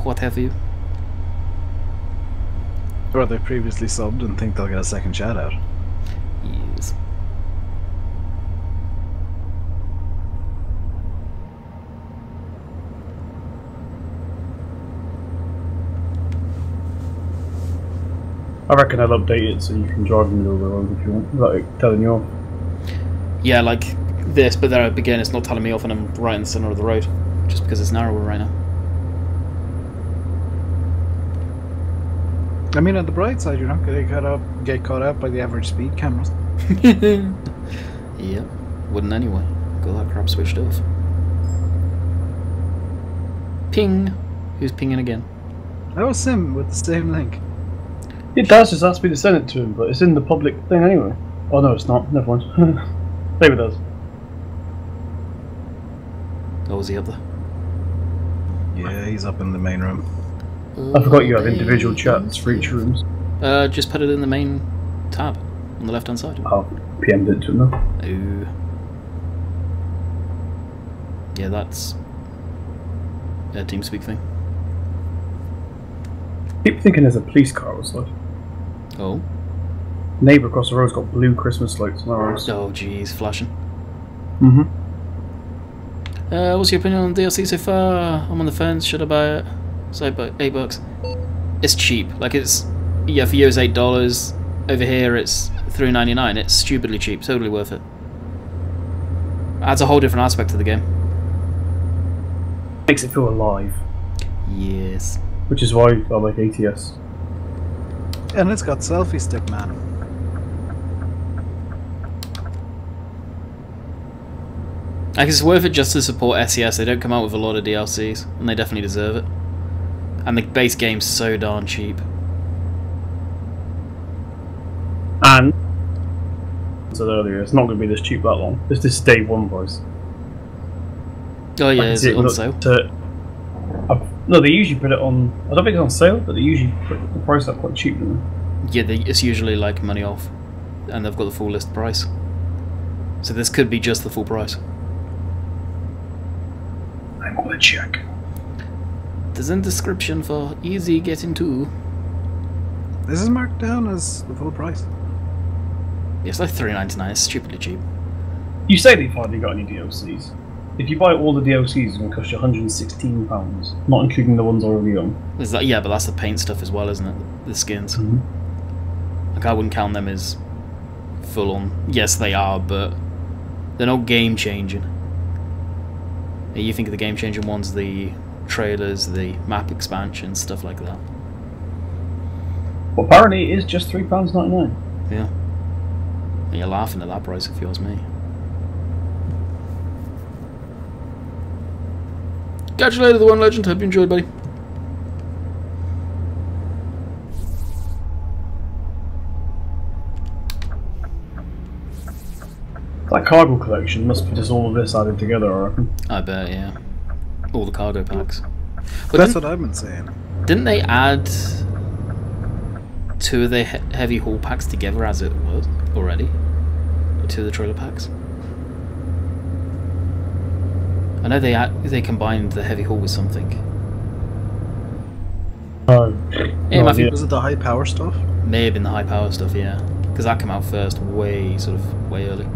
what have you. Or they previously subbed and think they'll get a second shout out. Yes. I reckon I'll update it so you can drive in the middle of the road if you want, without telling you off. Yeah, like this, but there again, it's not telling me off and I'm right in the center of the road, just because it's narrower right now. I mean, on the bright side, you're not going to get caught out by the average speed cameras. Yep, wouldn't anyway. Got that crap switched off. Ping! Who's pinging again? That was Sim with the same link. It does just ask me to send it to him, but it's in the public thing anyway. Oh no, it's not. Never mind. Maybe it does. Oh, was he up there? Yeah, he's up in the main room. I forgot you have individual chats for each rooms. Just put it in the main tab on the left hand side. Oh, PM'd it to him now. Oh. Yeah, that's a TeamSpeak thing. I keep thinking there's a police car outside. Oh. Neighbour across the road's got blue Christmas lights on our house. Oh, jeez, flashing. Mm-hmm. What's your opinion on DLC so far? I'm on the fence. Should I buy it? So $8. It's cheap. Like it's for you it's $8. Over here it's $3.99. It's stupidly cheap. Totally worth it. Adds a whole different aspect to the game. Makes it feel alive. Yes. Which is why I like ATS. And it's got selfie stick, man. Like it's worth it just to support SES. They don't come out with a lot of DLCs, and they definitely deserve it. And the base game's so darn cheap. And I said earlier, it's not going to be this cheap that long. This is day one price. Oh yeah, is it on sale? No, they usually put it on. I don't think it's on sale, but they usually put the price up quite cheap, don't they? Yeah, it's usually like money off, and they've got the full list price. So this could be just the full price. I'm gonna check. There's a description for easy getting to. This is marked down as the full price. Yeah, it's like $3.99. It's stupidly cheap. You say they've hardly got any DLCs. If you buy all the DLCs, it's going to cost you £116, not including the ones already on. Is that, yeah, but that's the paint stuff as well, isn't it? The skins. Like, I wouldn't count them as full on. Yes, they are, but they're not game changing. You think of the game changing ones, the trailers, the map expansions, stuff like that. Well, apparently it is just £3.99. Yeah. And you're laughing at that price if you ask me. Catch you later, the One Legend. Hope you enjoyed, buddy. That cargo collection must be just all of this added together, I reckon. I bet, yeah. All the cargo packs. But That's what I've been saying. didn't they add 2 of the heavy haul packs together as it was already? 2 of the trailer packs? I know they combined the heavy haul with something. Yeah, no Matthew. idea. Was it the high power stuff? May have been the high power stuff, yeah. Because that came out first, way early.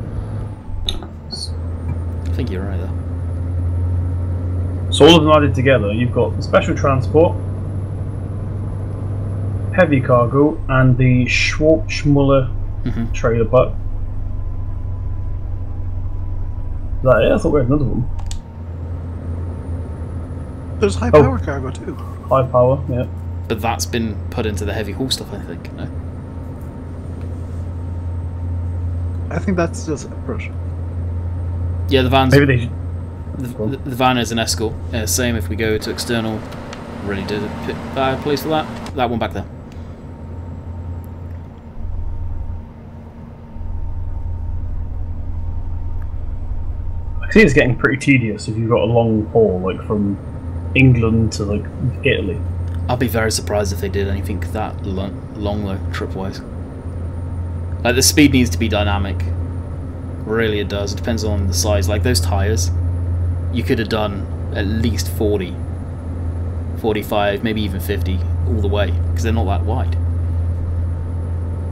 I think you're right there. So all of them added together, you've got special transport, heavy cargo, and the Schwartzmuller trailer pack. Is that it? I thought we had another one. There's high power cargo too. High power, yeah. But that's been put into the heavy haul stuff, I think, no? I think that's still separate. Yeah, the van's... Maybe they should. The van is an escort. Same if we go to external. Really did a place for that. That one back there. I see it's getting pretty tedious if you've got a long haul, like from England to like Italy. I'll be very surprised if they did anything that long though, trip-wise. Like, the speed needs to be dynamic. Really it does. It depends on the size. Like, those tyres, you could have done at least 40, 45, maybe even 50 all the way, because they're not that wide.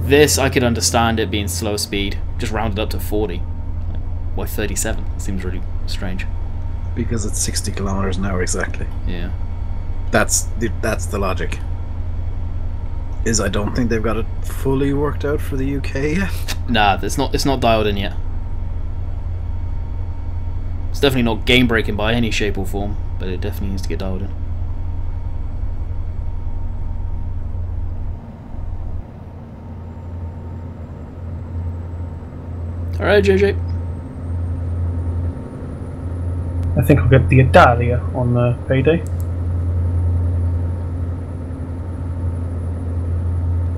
This, I could understand it being slower speed, just rounded up to 40. Like, why 37? It seems really strange. Because it's 60 kilometers an hour exactly. Yeah. That's the logic. Is I don't think they've got it fully worked out for the UK yet. Nah, it's not dialed in yet. It's definitely not game breaking by any shape or form, but it definitely needs to get dialed in. Alright, JJ. I think I'll get the Italia on payday.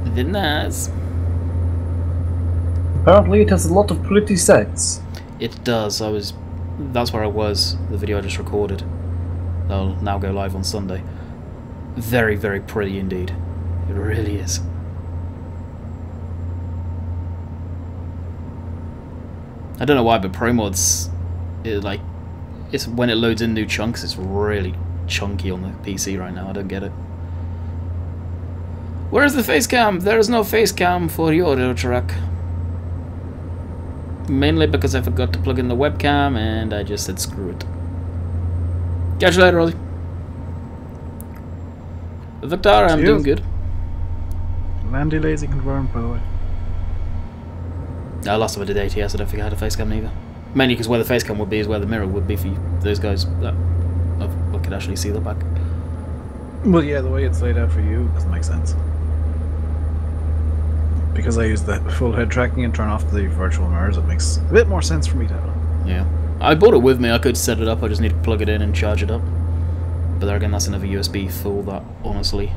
Very nice. Apparently it has a lot of pretty sets. It does. That's where I was. The video I just recorded. That'll now go live on Sunday. Very, very pretty indeed. It really is. I don't know why, but Pro Mods, it's when it loads in new chunks, it's really chunky on the PC right now. I don't get it. Where's the face cam? There is no face cam for your truck. Mainly because I forgot to plug in the webcam and I just said screw it. Catch you later, Ollie. Victor, I'm doing good. Landy lazy confirmed, by the way. Last time I did ATS, I don't think I had a face cam either. Mainly because where the face cam would be is where the mirror would be for those guys that I could actually see the back. Well, yeah, the way it's laid out for you doesn't make sense. Because I use the full head tracking and turn off the virtual mirrors, it makes a bit more sense for me to have. Yeah. I bought it with me, I could set it up, I just need to plug it in and charge it up. But there again, that's another USB full that, honestly,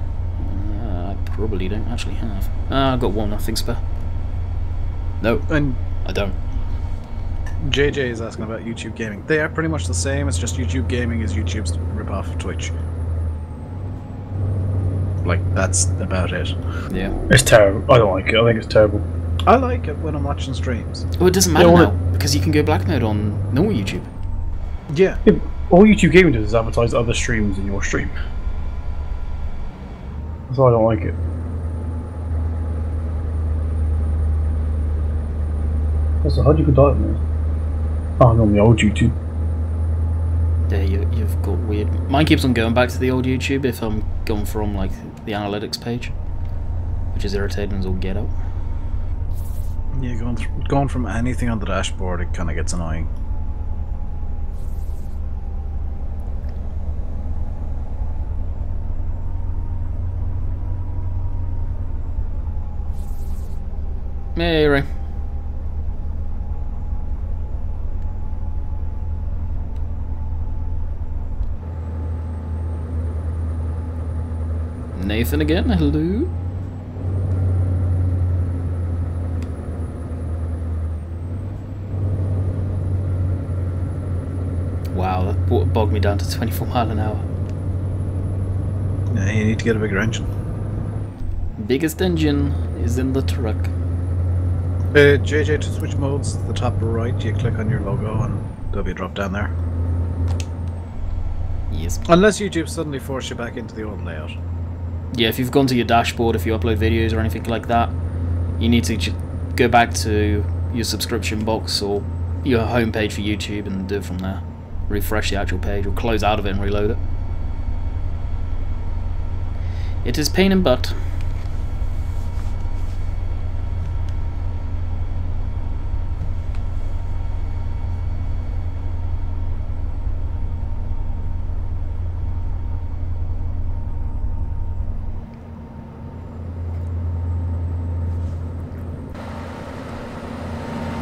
I probably don't actually have. I've got one, I think, spare. No, And I don't. JJ is asking about YouTube gaming. They are pretty much the same, it's just YouTube gaming is YouTube's rip-off of Twitch. Like, that's about it. Yeah. It's terrible. I don't like it. I think it's terrible. I like it when I'm watching streams. Well, it doesn't matter Yeah, now, because you can go black mode on normal YouTube. Yeah. Yeah, all YouTube gaming does is advertise other streams in your stream. That's why I don't like it. Also, how do you go dive mode? Oh, I'm on the old YouTube. Yeah, you've got weird. Mine keeps on going back to the old YouTube if I'm going from like the analytics page, which is irritating as all get out. Yeah, going from anything on the dashboard, it kind of gets annoying. Hey, Ray. Nathan again, hello. Wow, that bogged me down to 24 mile an hour. Yeah, you need to get a bigger engine. Biggest engine is in the truck. JJ, to switch modes, the top right, you click on your logo and there'll be a drop down there. Yes. Unless YouTube suddenly force you back into the old layout. Yeah, if you've gone to your dashboard, if you upload videos or anything like that, you need to go back to your subscription box or your homepage for YouTube and do it from there. Refresh the actual page or close out of it and reload it. It is pain in butt.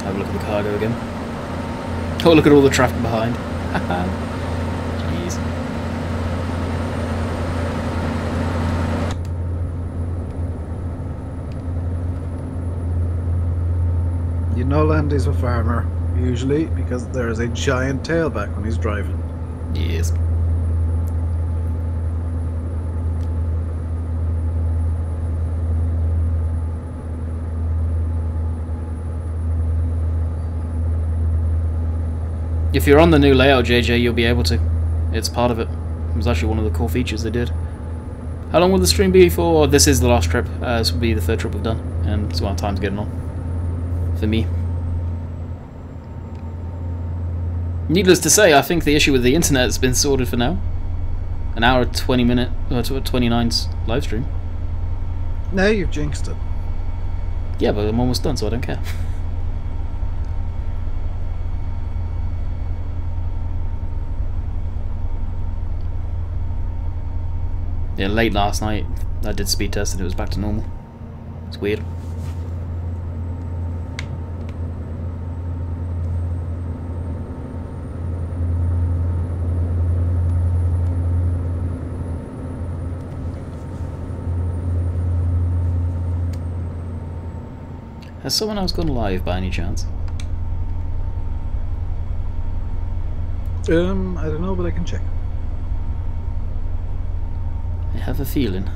Have a look at the cargo again. Oh, look at all the traffic behind. Jeez. You know Landy's a farmer, usually, because there is a giant tailback when he's driving. Yes. If you're on the new layout, JJ, you'll be able to. It's part of it. It was actually one of the core features they did. How long will the stream be for? This is the last trip. This will be the third trip we've done, and it's about time's getting on. For me. Needless to say, I think the issue with the internet has been sorted for now. An hour 20-minute, 29's live stream. Now you've jinxed it. Yeah, but I'm almost done, so I don't care. Yeah, late last night I did speed test and it was back to normal. It's weird. Has someone else gone live by any chance? I don't know, but I can check. I have a feeling.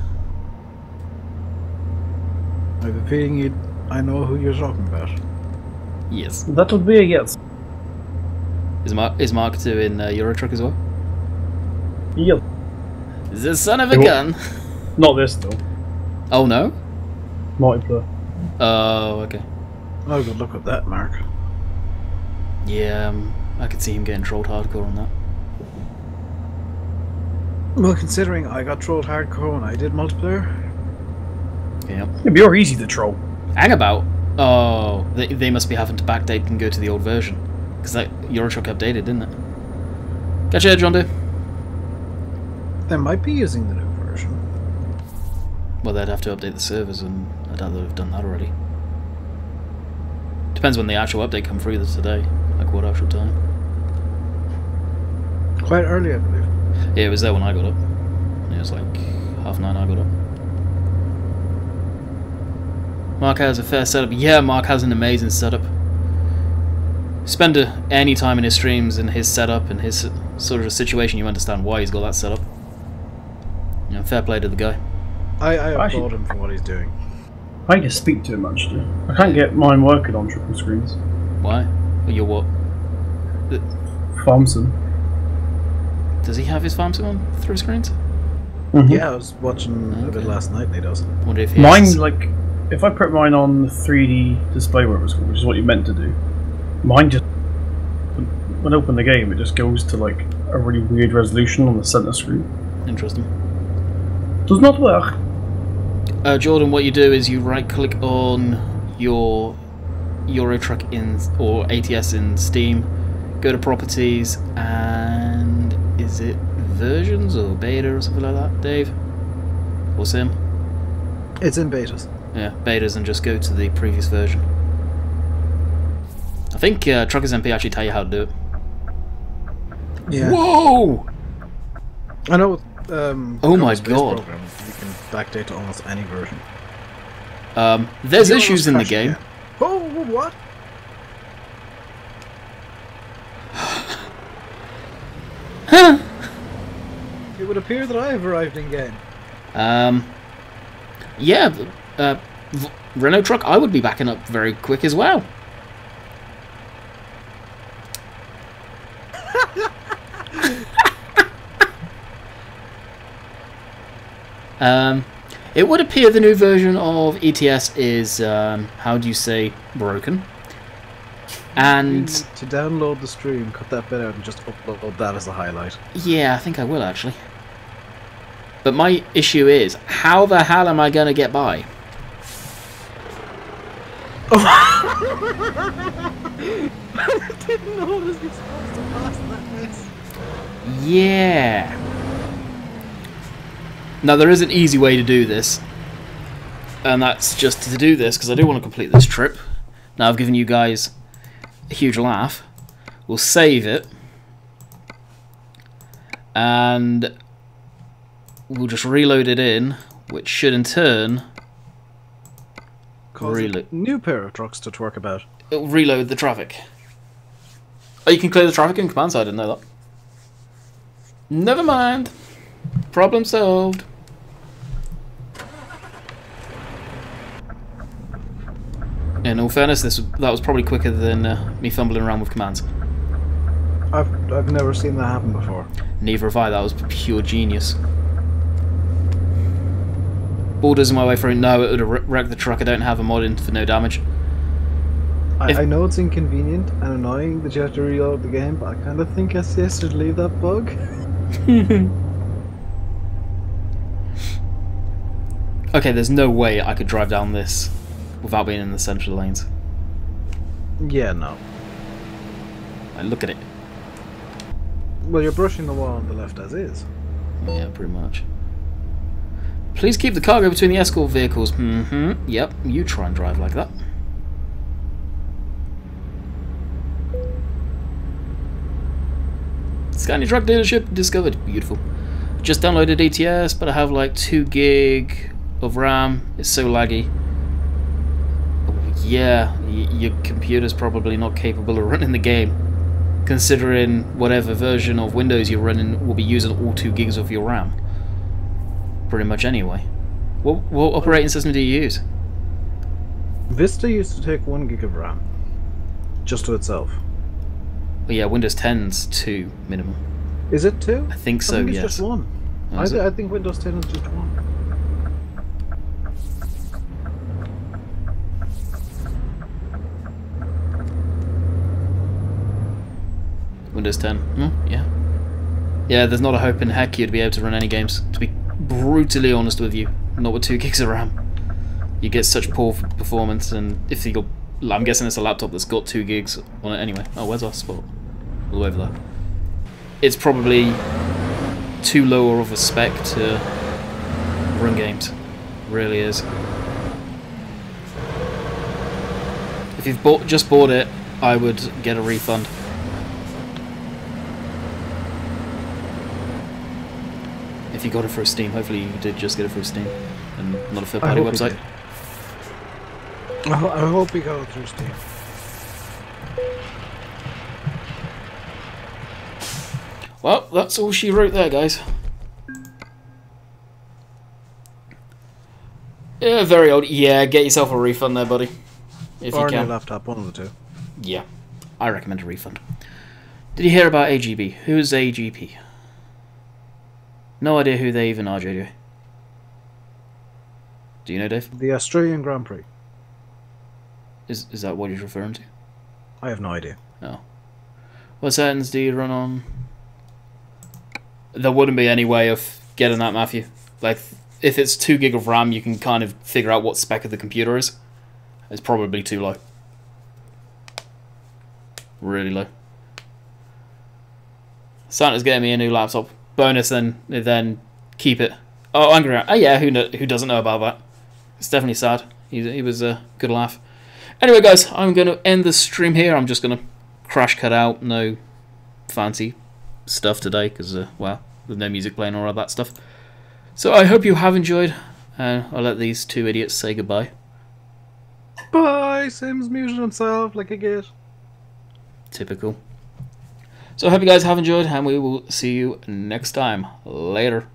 I have a feeling I know who you're talking about. Yes. That would be a yes. Is Mark 2 in Euro Truck as well? Yep. The son of a gun! Not this though. Oh no? Multiplayer. Oh, okay. Oh, good look at that, Mark. Yeah, I could see him getting trolled hardcore on that. Well, considering I got trolled hardcore when I did multiplayer. Yeah. Yeah, but you're easy to troll. Hang about. Oh, they must be having to backdate and go to the old version. Because that Euro Truck updated, didn't it? Catch you, John Doe. They might be using the new version. Well, they'd have to update the servers, and I doubt they've done that already. Depends when the actual update come through today. Like what actual time? Quite early, I believe. Yeah, it was there when I got up. It was like 9:30 I got up. Mark has a fair setup. Yeah, Mark has an amazing setup. Spend any time in his streams and his setup and his sort of situation, you understand why he's got that setup. You know, fair play to the guy. I applaud him for what he's doing. I need to speak to him actually. I can't get mine working on triple screens. Why? You're what? Farm sim. Does he have his farm sim on 3 screens? Mm-hmm. Yeah, I was watching a bit last night and he doesn't. Wonder if he Mine, has... like, if I put mine on the 3D display where it was called, which is what you're meant to do, mine just when I open the game, it just goes to like a really weird resolution on the center screen. Interesting. Does not work. Jordan, what you do is you right-click on your Euro Truck in or ATS in Steam, go to Properties, and is it Versions or Beta or something like that, Dave? Or Sim? It's in betas. Yeah, Betas, and just go to the previous version. I think Truckers MP actually tell you how to do it. Yeah. Whoa! I know. Oh my god! Program, you can backdate to almost any version. There's You issues in the almost game. crashed again. Oh, what? Huh? It would appear that I have arrived in game. Yeah, Renault Truck, I would be backing up very quick as well. It would appear the new version of ETS is, how do you say, broken. And To download the stream, cut that bit out and just upload that as a highlight. yeah, I think I will actually. But my issue is, how the hell am I going to get by? I didn't notice you're supposed to pass that mess. Yeah. Now there is an easy way to do this, and that's just to do this because I do want to complete this trip. Now I've given you guys a huge laugh. We'll save it, and we'll just reload it in, which should in turn Cause a new pair of trucks to twerk about. it'll reload the traffic. Oh, you can clear the traffic in command side. I didn't know that. Never mind. Problem solved. In all fairness, that was probably quicker than me fumbling around with commands. I've never seen that happen before. Neither have I. That was pure genius. Borders in my way through. No, it would have wrecked the truck. I don't have a mod in for no damage. I know it's inconvenient and annoying that you have to reload the game, but I kind of think SCS should leave that bug. Okay, there's no way I could drive down this without being in the central lanes. Yeah, no. Like, look at it. Well, you're brushing the wall on the left as is. Yeah, pretty much. Please keep the cargo between the escort vehicles. Mm-hmm. Yep, you try and drive like that. Scania truck dealership discovered. Beautiful. Just downloaded ETS, but I have like 2 gig of RAM. It's so laggy. Yeah, your computer's probably not capable of running the game, considering whatever version of Windows you're running will be using all 2 gigs of your RAM. Pretty much anyway. What operating system do you use? Vista used to take 1 gig of RAM. Just to itself. Well, yeah, Windows 10's 2 minimum. Is it 2? I think so, I think it's yes. just 1. Oh, is it? I think Windows 10 is just 1. Windows 10. Yeah. Yeah, there's not a hope in heck you'd be able to run any games, to be brutally honest with you. Not with 2 gigs of RAM. You get such poor performance, and if you're... I'm guessing it's a laptop that's got 2 gigs on it anyway. Oh, where's our spot? All the way over there. It's probably too low of a spec to run games. Really is. If you've just bought it, I would get a refund. If you got it through Steam, hopefully you did just get it through Steam and not a third-party website. I hope he got it through Steam. Well, that's all she wrote there, guys. Yeah, very old. Yeah, get yourself a refund there, buddy. If Or you can. your laptop, one of the two. Yeah, I recommend a refund. Did you hear about AGP? Who's AGP? No idea who they even are, JJ. Do you know, Dave? The Australian Grand Prix. Is that what he's referring to? I have no idea. Oh. What settings do you run on? There wouldn't be any way of getting that, Matthew. Like, if it's 2 gig of RAM, you can kind of figure out what spec of the computer is. It's probably too low. Really low. Santa's getting me a new laptop. Bonus, then keep it. Oh, Angry. Oh yeah, who doesn't know about that? It's definitely sad. He was a good laugh. Anyway, guys, I'm going to end the stream here. I'm just going to crash cut out. No fancy stuff today because, well, there's no music playing or all that stuff. So I hope you have enjoyed. I'll let these 2 idiots say goodbye. Bye. Sim's muted himself like a git. Typical. So I hope you guys have enjoyed, and we will see you next time. Later.